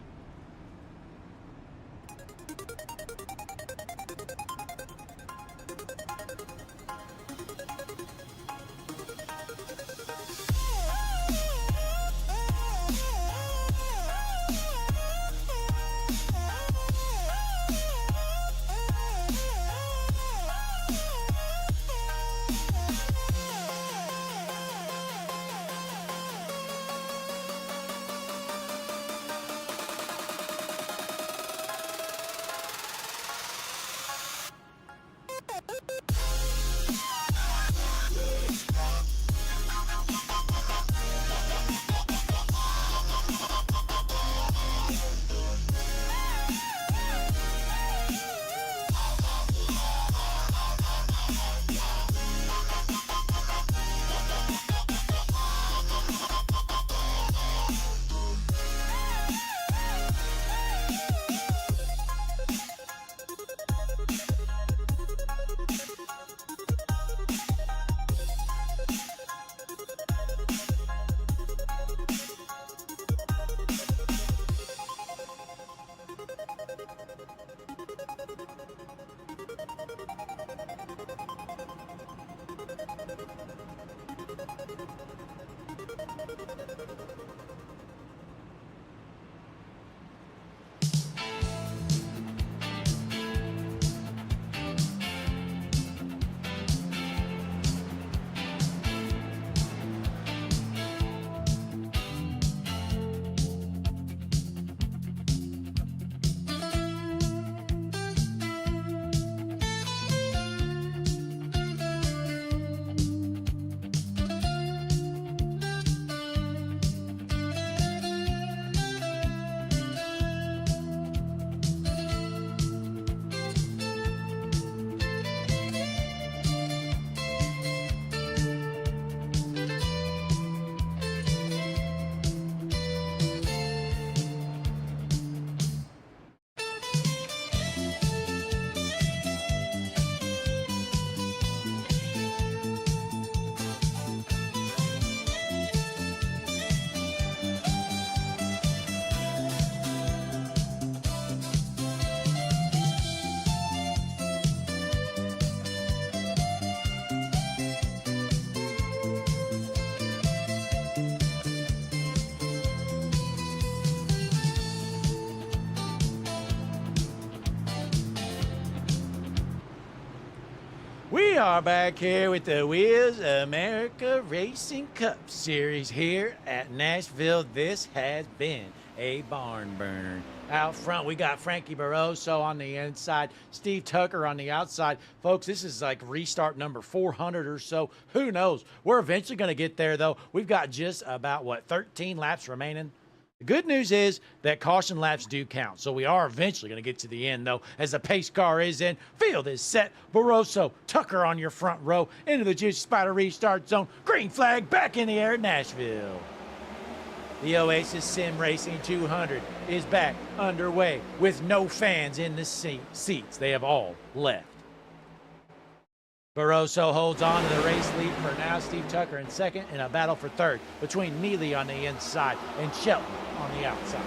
We are back here with the Wheels America Racing Cup Series here at Nashville. This has been a barn burner. Out front, we got Frankie Barroso on the inside, Steve Tucker on the outside. Folks, this is like restart number 400 or so. Who knows? We're eventually going to get there, though. We've got just about, 13 laps remaining? The good news is that caution laps do count, so we are eventually going to get to the end, though, as the pace car is in. Field is set. Barroso, Tucker on your front row, into the Juicy Spider restart zone. Green flag back in the air at Nashville. The Oasis Sim Racing 200 is back underway with no fans in the seats. They have all left. Barroso holds on to the race lead for now. Steve Tucker in second in a battle for third between Neely on the inside and Shelton on the outside.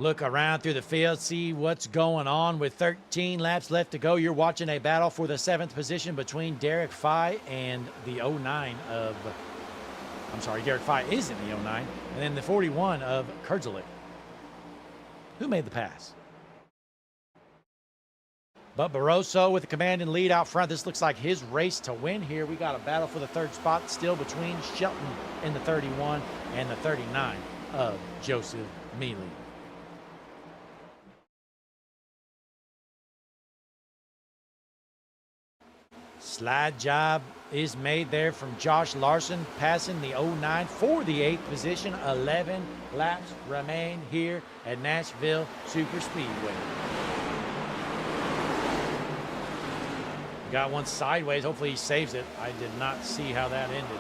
Look around through the field, see what's going on with 13 laps left to go. You're watching a battle for the 7th position between Derek Fye and the 09 of, Derek Fye is in the 09, and then the 41 of Kurdzalik. Who made the pass? But Barroso with the command and lead out front. This looks like his race to win here. We got a battle for the 3rd spot still between Shelton in the 31 and the 39 of Joseph Mealy. Slide job is made there from Josh Larson, passing the 09 for the 8th position. 11 laps remain here at Nashville Super Speedway. Got one sideways. Hopefully he saves it. I did not see how that ended.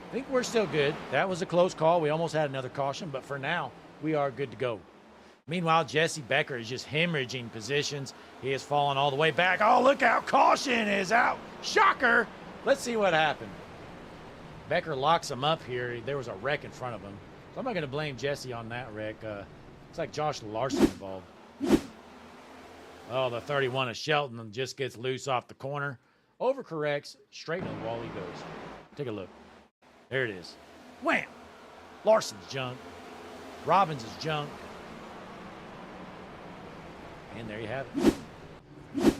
I think we're still good. That was a close call. We almost had another caution, but for now, we are good to go. Meanwhile, Jesse Becker is just hemorrhaging positions. He has fallen all the way back. Oh, look out. Caution is out. Shocker. Let's see what happened. Becker locks him up here. There was a wreck in front of him. So I'm not going to blame Jesse on that wreck. Looks like Josh Larson involved. Oh, the 31 of Shelton just gets loose off the corner. Overcorrects. Straight to the wall he goes. Take a look. There it is. Wham! Larson's junk. Robbins is junk. And there you have it.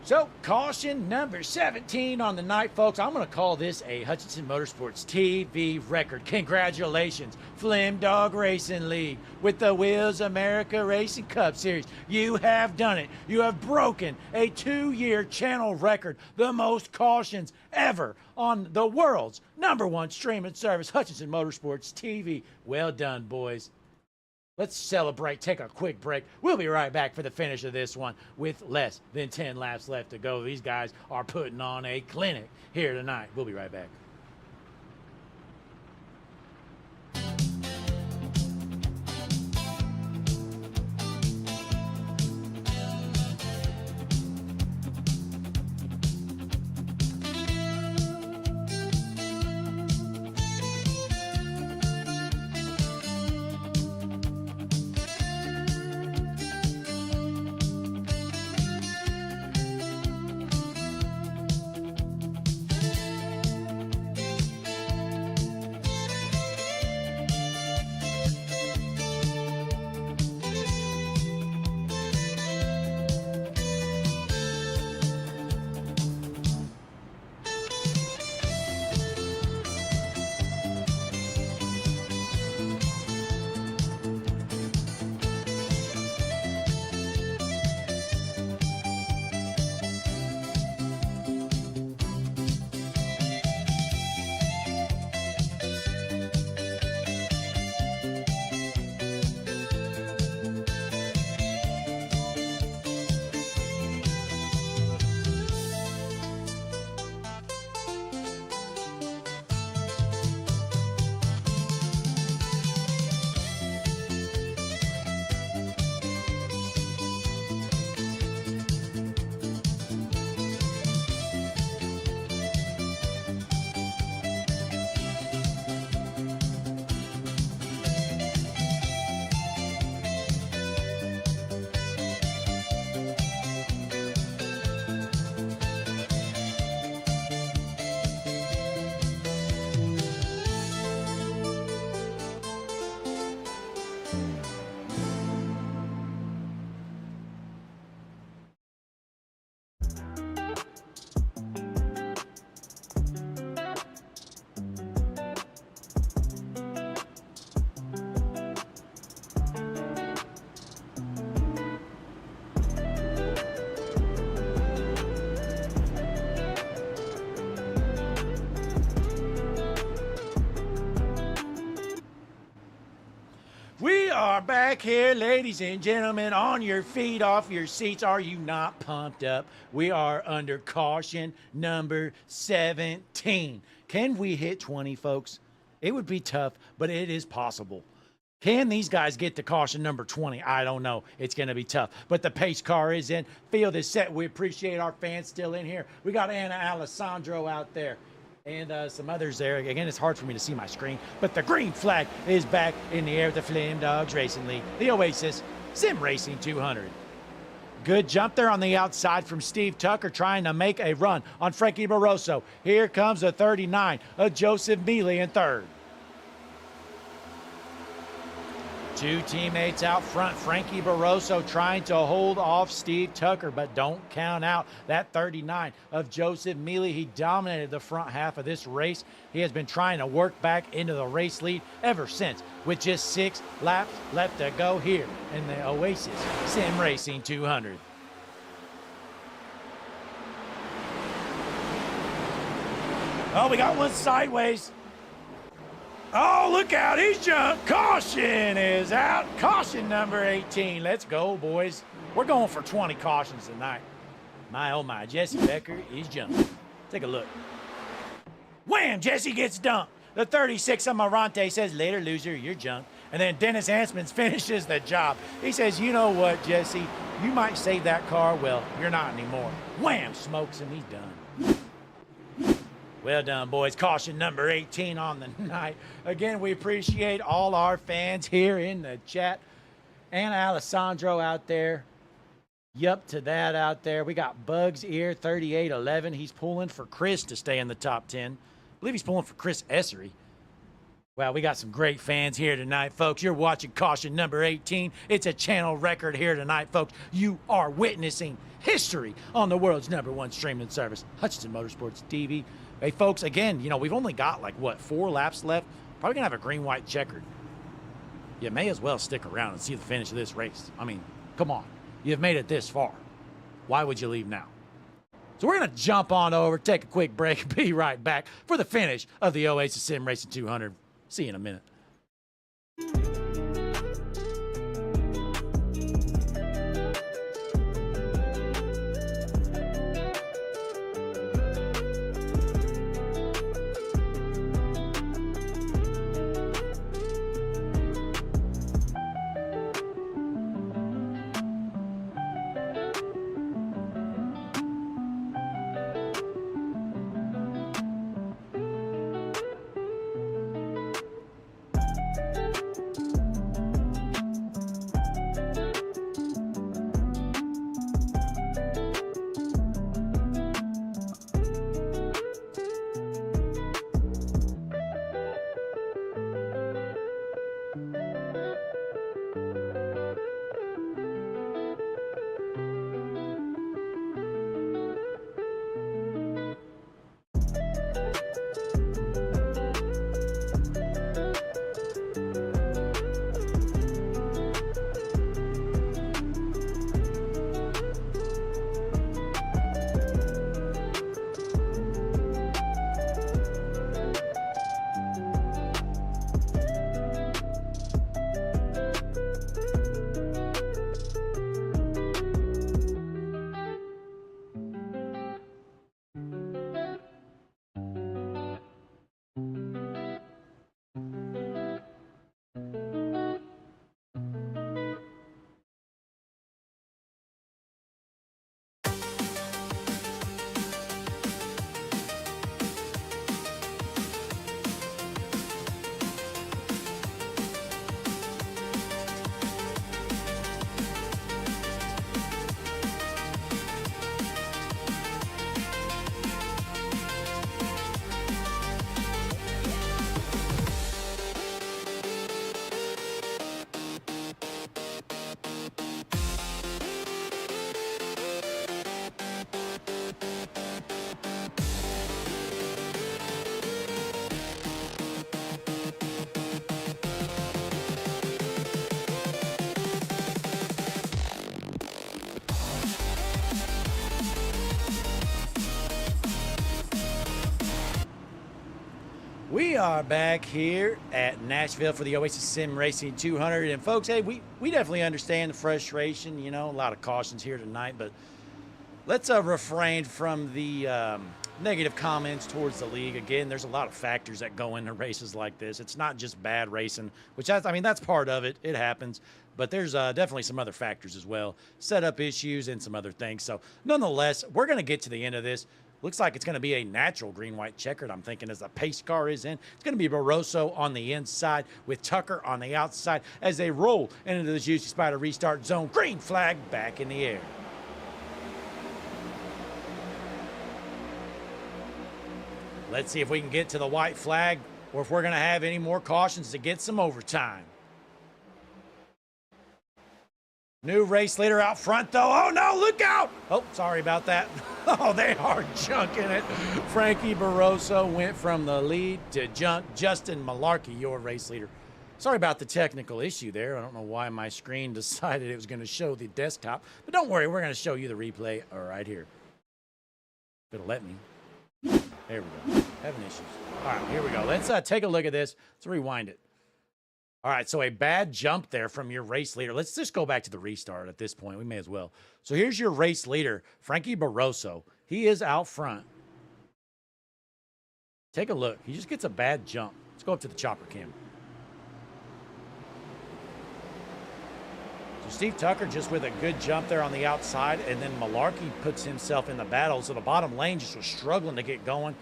So, caution number 17 on the night, folks. I'm going to call this a Hutchinson Motorsports TV record. Congratulations, Flim Dog Racing League, with the Wheels America Racing Cup Series. You have done it. You have broken a 2-year channel record, the most cautions ever on the world's #1 streaming service, Hutchinson Motorsports TV. Well done, boys. Let's celebrate, take a quick break. We'll be right back for the finish of this one with less than 10 laps left to go. These guys are putting on a clinic here tonight. We'll be right back. are back here, ladies and gentlemen, on your feet, off your seats. Are you not pumped up? We are under caution number 17. Can we hit 20, folks? It would be tough, but it is possible. Can these guys get to caution number 20? I don't know. It's going to be tough. But the pace car is in. Field is set. We appreciate our fans still in here. We got Anna Alessandro out there. And some others there. Again, it's hard for me to see my screen, but the green flag is back in the air with the Flame Dogs Racing League, the Oasis Sim Racing 200. Good jump there on the outside from Steve Tucker trying to make a run on Frankie Barroso. Here comes a 39 of Joseph Mealy in third. Two teammates out front. Frankie Barroso trying to hold off Steve Tucker, but don't count out that 39 of Joseph Mealy. He dominated the front half of this race. He has been trying to work back into the race lead ever since, with just 6 laps left to go here in the Oasis Sim Racing 200. Oh, we got one sideways. Oh, look out, he's jumped. Caution is out. Caution number 18. Let's go, boys. We're going for 20 cautions tonight. My, oh my, Jesse Becker is jumping. Take a look. Wham, Jesse gets dumped. The 36 of Marante says, later, loser, you're jumped. And then Dennis Hansmans finishes the job. He says, you know what, Jesse? You might save that car. Well, you're not anymore. Wham, smokes him. He's done. Well done, boys. Caution number 18 on the night. Again, we appreciate all our fans here in the chat. Anna Alessandro out there. Yup to that out there. We got Bugs Ear 3811. He's pulling for Chris to stay in the top 10. I believe he's pulling for Chris Essery. Well, we got some great fans here tonight, folks. You're watching Caution number 18. It's a channel record here tonight, folks. You are witnessing history on the world's #1 streaming service, Hutchinson Motorsports TV. Hey, folks, again, you know, we've only got, like, what, 4 laps left? Probably going to have a green-white checkered. You may as well stick around and see the finish of this race. I mean, come on. You've made it this far. Why would you leave now? So we're going to jump on over, take a quick break, and be right back for the finish of the Oasis Sim Racing 200. See you in a minute. are back here at Nashville for the Oasis Sim Racing 200. And folks, hey, we definitely understand the frustration, you know, a lot of cautions here tonight, but let's refrain from the negative comments towards the league. Again, there's a lot of factors that go into races like this. It's not just bad racing, which I mean, that's part of it. It happens. But there's definitely some other factors as well. Setup issues and some other things. So nonetheless, we're going to get to the end of this. Looks like it's going to be a natural green-white checkered, I'm thinking, as the pace car is in. It's going to be Barroso on the inside with Tucker on the outside as they roll into the Juicy Spider restart zone. Green flag back in the air. Let's see if we can get to the white flag or if we're going to have any more cautions to get some overtime. New race leader out front, though. Oh, no, look out. Oh, sorry about that. Oh, they are junking it. Frankie Barroso went from the lead to junk. Justin Malarkey, your race leader. Sorry about the technical issue there. I don't know why my screen decided it was going to show the desktop. But don't worry, we're going to show you the replay right here. It'll let me. There we go. Having issues. All right, here we go. Let's take a look at this. Let's rewind it. All right, so a bad jump there from your race leader. Let's just go back to the restart at this point. We may as well. So here's your race leader, Frankie Barroso. He is out front. Take a look. He just gets a bad jump. Let's go up to the chopper cam. So Steve Tucker just with a good jump there on the outside, and then Malarkey puts himself in the battle. So the bottom lane just was struggling to get going.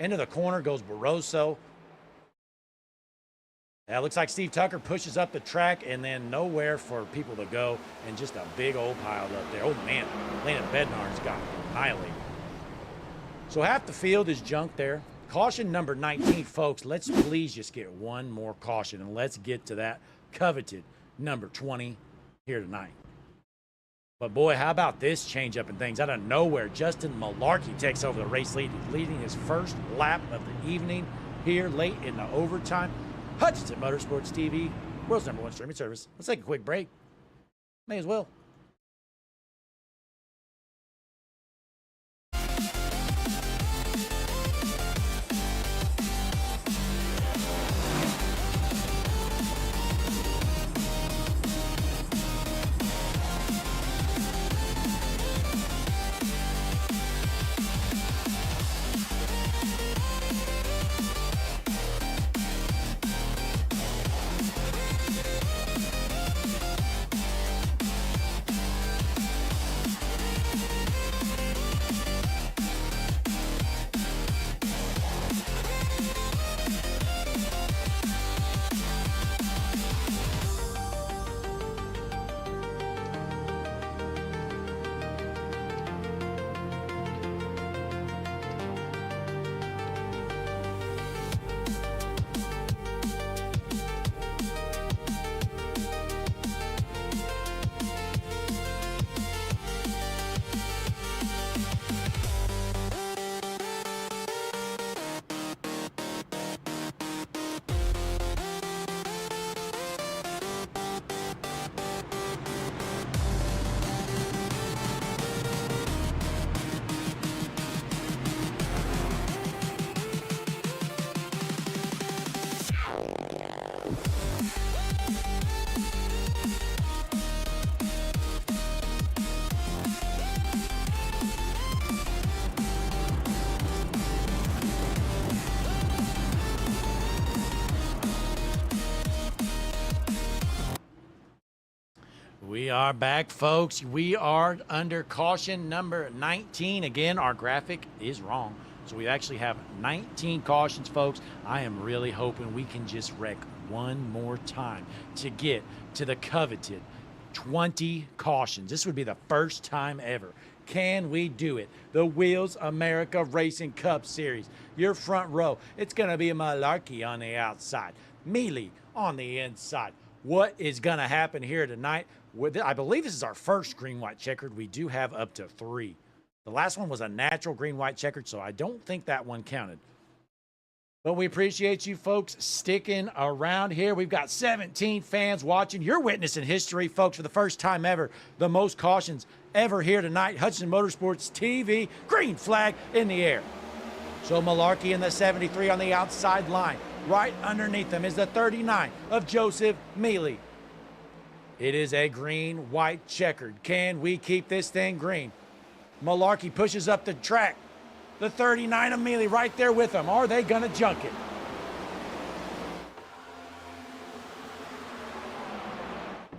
Into the corner goes Barroso. Yeah, it looks like Steve Tucker pushes up the track and then nowhere for people to go and just a big old pile up there. Oh, man, Landon Bednar's got annihilated. So half the field is junk there. Caution number 19, folks. Let's please just get one more caution and let's get to that coveted number 20 here tonight. But, boy, how about this change up in things? Out of nowhere, Justin Malarkey takes over the race lead. He's leading his first lap of the evening here late in the overtime. Hutchinson Motorsports TV, world's #1 streaming service. Let's take a quick break. May as well. We are back, folks. We are under caution number 19. Again, our graphic is wrong. So we actually have 19 cautions, folks. I am really hoping we can just wreck one more time to get to the coveted 20 cautions. This would be the first time ever. Can we do it? The Wheels America Racing Cup Series. Your front row, it's going to be Malarkey on the outside, Mealy on the inside. What is going to happen here tonight? I believe this is our first green-white checkered. We do have up to 3. The last one was a natural green-white checkered, so I don't think that one counted. But we appreciate you folks sticking around here. We've got 17 fans watching. You're witnessing history, folks, for the first time ever. The most cautions ever here tonight. Hutchinson Motorsports TV, green flag in the air. So Malarkey in the 73 on the outside line. Right underneath them is the 39 of Joseph Mealy. It is a green, white checkered. Can we keep this thing green? Malarkey pushes up the track. The 39 of Mealy right there with him. Are they going to junk it?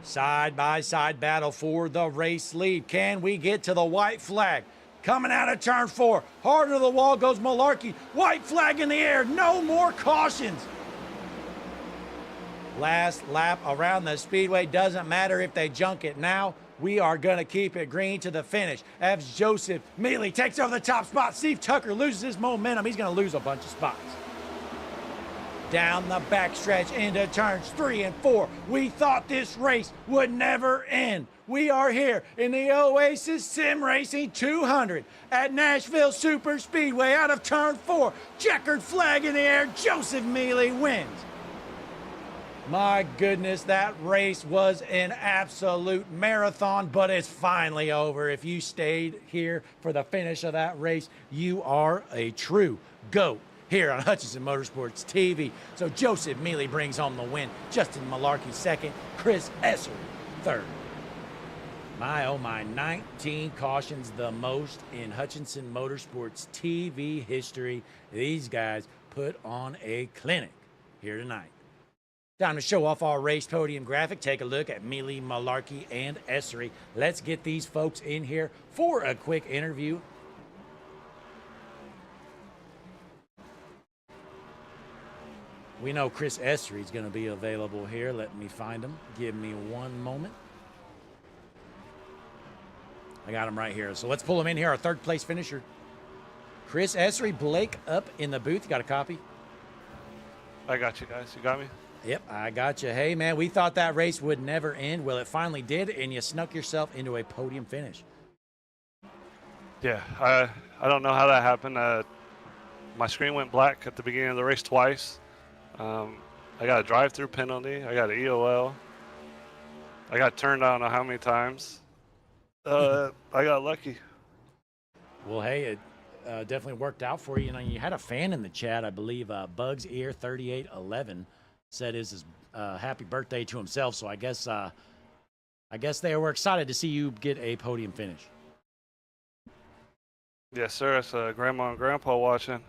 Side-by-side battle for the race lead. Can we get to the white flag? Coming out of turn 4. Hard to the wall goes Malarkey. White flag in the air. No more cautions. Last lap around the speedway. Doesn't matter if they junk it now. We are going to keep it green to the finish as Joseph Mealy takes over the top spot. Steve Tucker loses his momentum. He's going to lose a bunch of spots. Down the backstretch into turns 3 and 4. We thought this race would never end. We are here in the Oasis Sim Racing 200 at Nashville Super Speedway. Out of turn 4, checkered flag in the air. Joseph Mealy wins. My goodness, that race was an absolute marathon, but it's finally over. If you stayed here for the finish of that race, you are a true GOAT here on Hutchinson Motorsports TV. So Joseph Mealy brings home the win. Justin Malarkey second, Chris Esser third. My, oh my, 19 cautions, the most in Hutchinson Motorsports TV history. These guys put on a clinic here tonight. Time to show off our race podium graphic. Take a look at Mealy, Malarkey, and Essery. Let's get these folks in here for a quick interview. We know Chris Essery is going to be available here. Let me find him. Give me one moment. I got him right here. So let's pull him in here. Our third place finisher, Chris Essery. Blake up in the booth. You got a copy? I got you guys. You got me? Yep, I got you. Hey, man, we thought that race would never end. Well, it finally did, and you snuck yourself into a podium finish. Yeah, I don't know how that happened. My screen went black at the beginning of the race twice. I got a drive-through penalty. I got an EOL. I got turned on how many times. I got lucky. Well, hey, it definitely worked out for you. You know, you had a fan in the chat, I believe, Bugs Ear 3811 said his happy birthday to himself. So I guess they were excited to see you get a podium finish. Yes, sir. It's Grandma and Grandpa watching.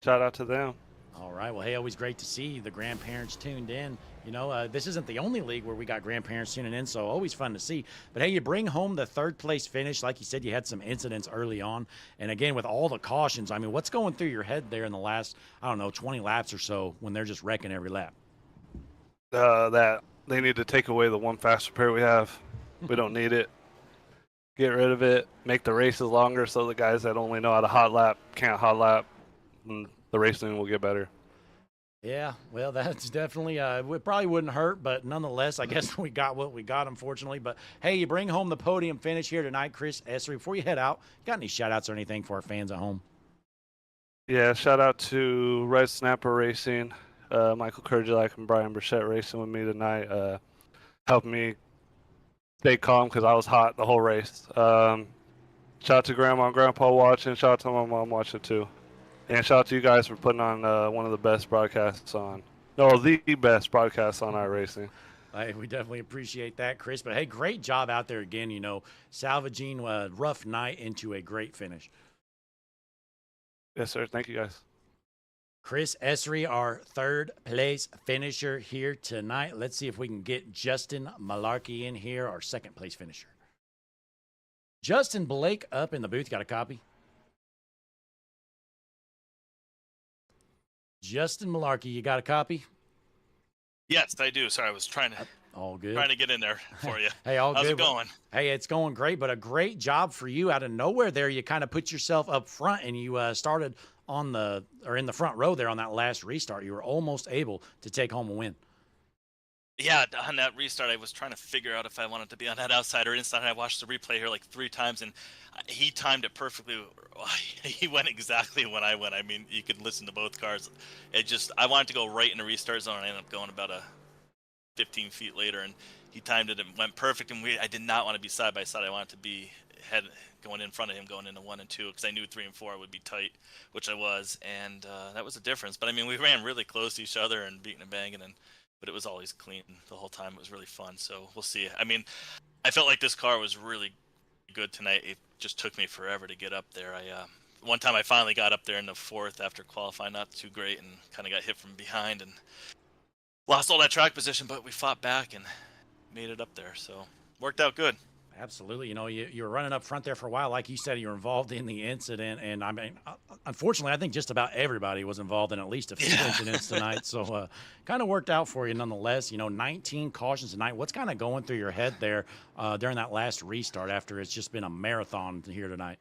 Shout out to them. All right. Well, hey, always great to see the grandparents tuned in. You know, this isn't the only league where we got grandparents tuning in, so always fun to see. But, hey, you bring home the third place finish. Like you said, you had some incidents early on. And, again, with all the cautions, I mean, what's going through your head there in the last, 20 laps or so when they're just wrecking every lap? That they need to take away the one fast repair we have. We don't need it. Get rid of it. Make the races longer so the guys that only know how to hot lap can't hot lap. And the racing will get better. Yeah, well, that's definitely, it probably wouldn't hurt, but nonetheless, I guess we got what we got, unfortunately. But, hey, you bring home the podium finish here tonight, Chris Essery. Before you head out, got any shout-outs or anything for our fans at home? Yeah, shout out to Red Snapper Racing, Michael Kurgelak and Brian Burchett racing with me tonight, helping me stay calm because I was hot the whole race. Shout out to Grandma and Grandpa watching. Shout out to my mom watching too. And shout out to you guys for putting on one of the best broadcasts on. No, the best broadcast on iRacing. Hey, we definitely appreciate that, Chris. But, hey, great job out there again, you know, salvaging a rough night into a great finish. Yes, sir. Thank you, guys. Chris Essery, our third place finisher here tonight. Let's see if we can get Justin Malarkey in here, our second place finisher. Justin Blake up in the booth. Got a copy? Justin Malarkey, you got a copy? Yes, I do. Sorry, I was trying to get in there for you. Hey, all How's good. it going? Hey, it's going great, but a great job for you out of nowhere there. You kind of put yourself up front, and you started in the front row there on that last restart. You were almost able to take home a win. Yeah, on that restart, I was trying to figure out if I wanted to be on that outside or inside. I watched the replay here like 3 times, and he timed it perfectly. He went exactly when I went. I mean, you could listen to both cars. I wanted to go right in the restart zone, and I ended up going about 15 feet later, and he timed it and went perfect. And I did not want to be side by side. I wanted to be had going in front of him going into 1 and 2 because I knew 3 and 4 would be tight, which I was, and that was a difference. But I mean, we ran really close to each other and beating and banging, but it was always clean the whole time. It was really fun. So we'll see. I mean, I felt like this car was really good tonight. It just took me forever to get up there. One time I finally got up there in the 4th after qualifying, not too great, and kind of got hit from behind and lost all that track position, but we fought back and made it up there. So worked out good. Absolutely. You were running up front there for a while. Like you said, you were involved in the incident. And I mean, unfortunately, I think just about everybody was involved in at least a few incidents tonight. So kind of worked out for you nonetheless. 19 cautions tonight. What's kind of going through your head there during that last restart after it's just been a marathon here tonight?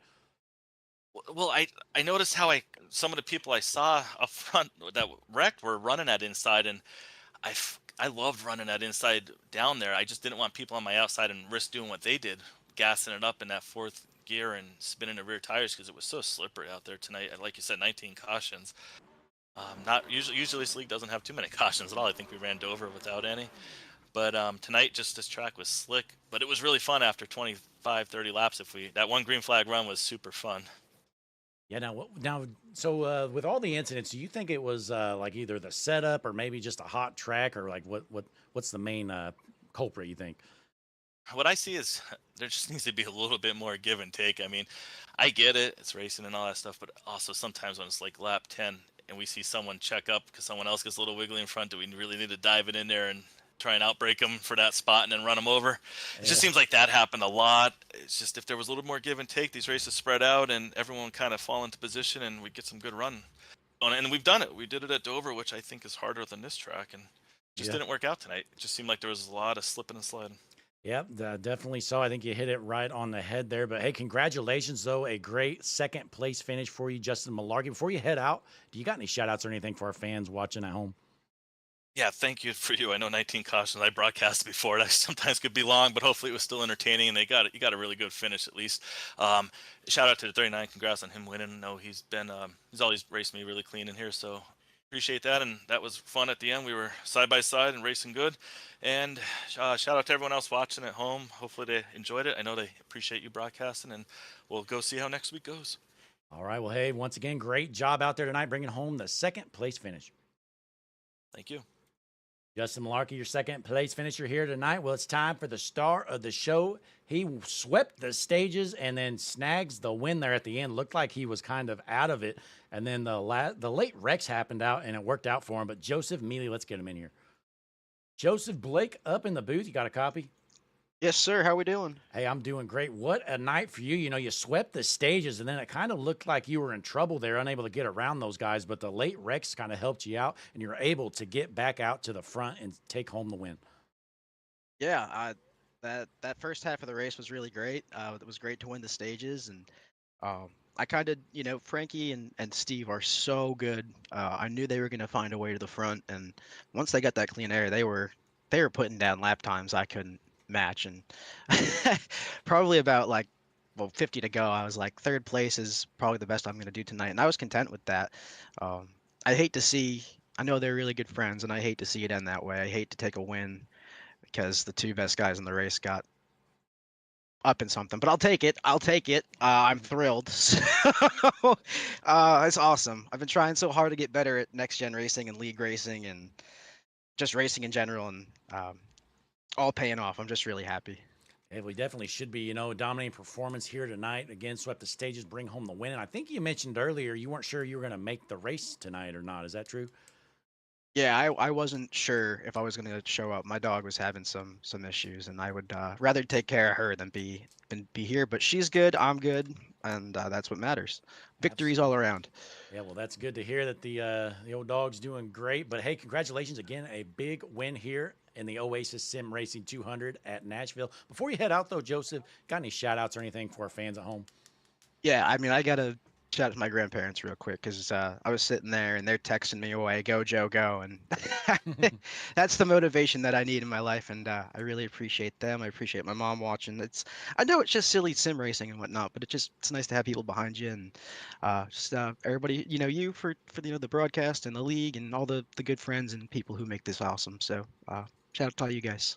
Well, I noticed how some of the people I saw up front that wrecked were running that inside, and I loved running that inside down there. I just didn't want people on my outside and risk doing what they did, gassing it up in that 4th gear and spinning the rear tires because it was so slippery out there tonight. Like you said, 19 cautions. Not usually this league doesn't have too many cautions at all. I think we ran Dover without any. But tonight, just this track was slick. But it was really fun after 25, 30 laps. That one green flag run was super fun. Yeah. So with all the incidents, do you think it was like either the setup or maybe just a hot track, or like what's the main culprit you think? What I see is there just needs to be a little bit more give and take. I mean, I get it, it's racing and all that stuff, but also sometimes when it's like lap 10 and we see someone check up because someone else gets a little wiggly in front, do we really need to dive it in there and try and outbreak them for that spot and then run them over? It just seems like that happened a lot. It's just if there was a little more give and take, these races spread out and everyone kind of fall into position and we get some good run on it. And we've done it. We did it at Dover, which I think is harder than this track, and just didn't work out tonight. It just seemed like there was a lot of slipping and sliding. Yep, definitely so. I think you hit it right on the head there. But hey, congratulations, though. A great second place finish for you, Justin Malarkey. Before you head out, do you got any shout outs or anything for our fans watching at home? Yeah, thank you for you. I know 19 cautions. I broadcasted before. That sometimes could be long, but hopefully it was still entertaining, and you got a really good finish at least. Shout out to the 39. Congrats on him winning. No, he's always raced me really clean in here, so appreciate that. And that was fun at the end. We were side by side and racing good. And shout out to everyone else watching at home. Hopefully they enjoyed it. I know they appreciate you broadcasting, and we'll go see how next week goes. All right. Well, hey, once again, great job out there tonight, bringing home the second place finish. Thank you. Justin Malarkey, your second place finisher here tonight. Well, it's time for the star of the show. He swept the stages and then snags the win there at the end. Looked like he was kind of out of it. And then the late wrecks happened out, and it worked out for him. But Joseph Mealy, let's get him in here. Joseph Blake up in the booth. You got a copy? Yes, sir. How we doing? Hey, I'm doing great. What a night for you. You swept the stages, and then it kind of looked like you were in trouble there, unable to get around those guys. But the late wrecks kind of helped you out, and you're able to get back out to the front and take home the win. Yeah, that first half of the race was really great. It was great to win the stages, and I kind of, Frankie and Steve are so good. I knew they were going to find a way to the front, and once they got that clean air, they were putting down lap times I couldn't match, and probably about 50 to go, I was like, third place is probably the best I'm going to do tonight, and I was content with that. I know they're really good friends, and I hate to see it end that way. I hate to take a win because the two best guys in the race got up in something, but I'll take it. I'm thrilled. So, it's awesome. I've been trying so hard to get better at next gen racing and league racing and just racing in general, and all paying off. I'm just really happy. Hey, we definitely should be, dominating performance here tonight. Again, swept the stages, bring home the win. And I think you mentioned earlier you weren't sure you were going to make the race tonight or not. Is that true? Yeah, I wasn't sure if I was going to show up. My dog was having some issues, and I would rather take care of her than be here. But she's good, I'm good, and that's what matters. Victories all around. Yeah, well, that's good to hear that the old dog's doing great. But hey, congratulations again, a big win here in the Oasis Sim Racing 200 at Nashville. Before you head out, though, Joseph, got any shout-outs or anything for our fans at home? Yeah, I mean, I got to shout out to my grandparents real quick because I was sitting there and they're texting me away, go, Joe, go. And that's the motivation that I need in my life. And I really appreciate them. I appreciate my mom watching. I know it's just silly sim racing and whatnot, but it's nice to have people behind you and just everybody, you for the broadcast and the league and all the good friends and people who make this awesome. So shout out to all you guys.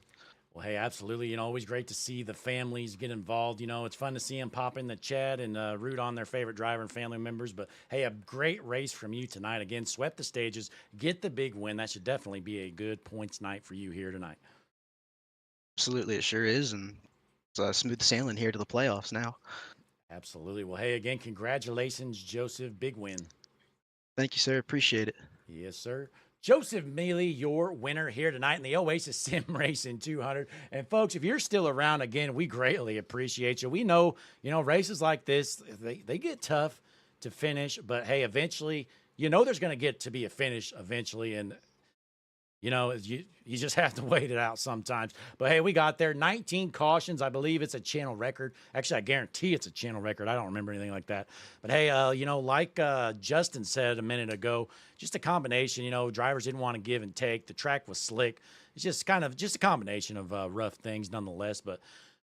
Well, hey, absolutely. Always great to see the families get involved. It's fun to see them pop in the chat and root on their favorite driver and family members. But hey, a great race from you tonight. Again, swept the stages, get the big win. That should definitely be a good points night for you here tonight. Absolutely, it sure is, and it's smooth sailing here to the playoffs now. Absolutely. Well, hey, again, congratulations, Joseph. Big win. Thank you, sir. Appreciate it. Yes, sir. Joseph Mealy, your winner here tonight in the Oasis Sim Racing 200. And folks, if you're still around, again, we greatly appreciate you. We know, races like this, they get tough to finish, but hey, eventually, there's going to get to be a finish eventually. And you just have to wait it out sometimes. But hey, we got there. 19 cautions. I believe it's a channel record. Actually, I guarantee it's a channel record. I don't remember anything like that. But hey, like Justin said a minute ago, just a combination. Drivers didn't want to give and take. The track was slick. It's just a combination of rough things nonetheless. But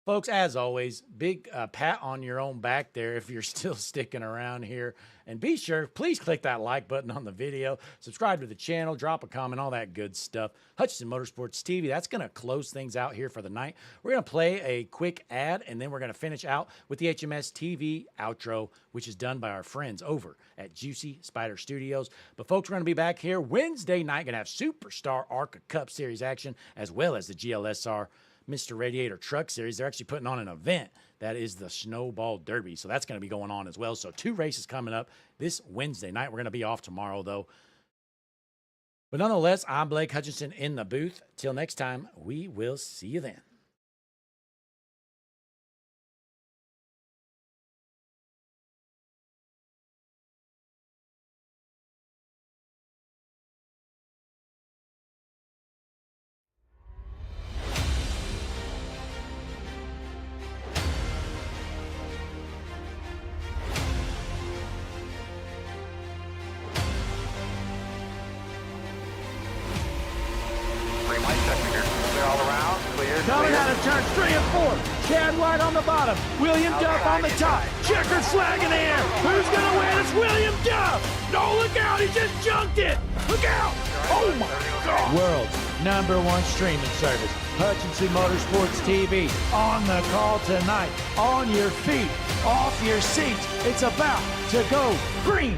folks, as always, big pat on your own back there if you're still sticking around here. And be sure, please click that like button on the video, subscribe to the channel, drop a comment, all that good stuff. Hutchinson Motorsports TV, that's going to close things out here for the night. We're going to play a quick ad, and then we're going to finish out with the HMS TV outro, which is done by our friends over at Juicy Spider Studios. But folks, we're going to be back here Wednesday night, going to have Superstar ARCA Cup Series action, as well as the GLSR Mr. Radiator Truck Series. They're actually putting on an event that is the Snowball Derby. So that's going to be going on as well. So 2 races coming up this Wednesday night. We're going to be off tomorrow, though. But nonetheless, I'm Blake Hutchinson in the booth. Till next time, we will see you then. Coming out of turns 3 and 4. Chad White on the bottom. William Duff on the top. Checkered flag in the air. Who's going to win? It's William Duff. No, look out. He just junked it. Look out. Oh, my God. World's #1 streaming service. Hutchinson Motorsports TV. On the call tonight. On your feet. Off your seats. It's about to go green.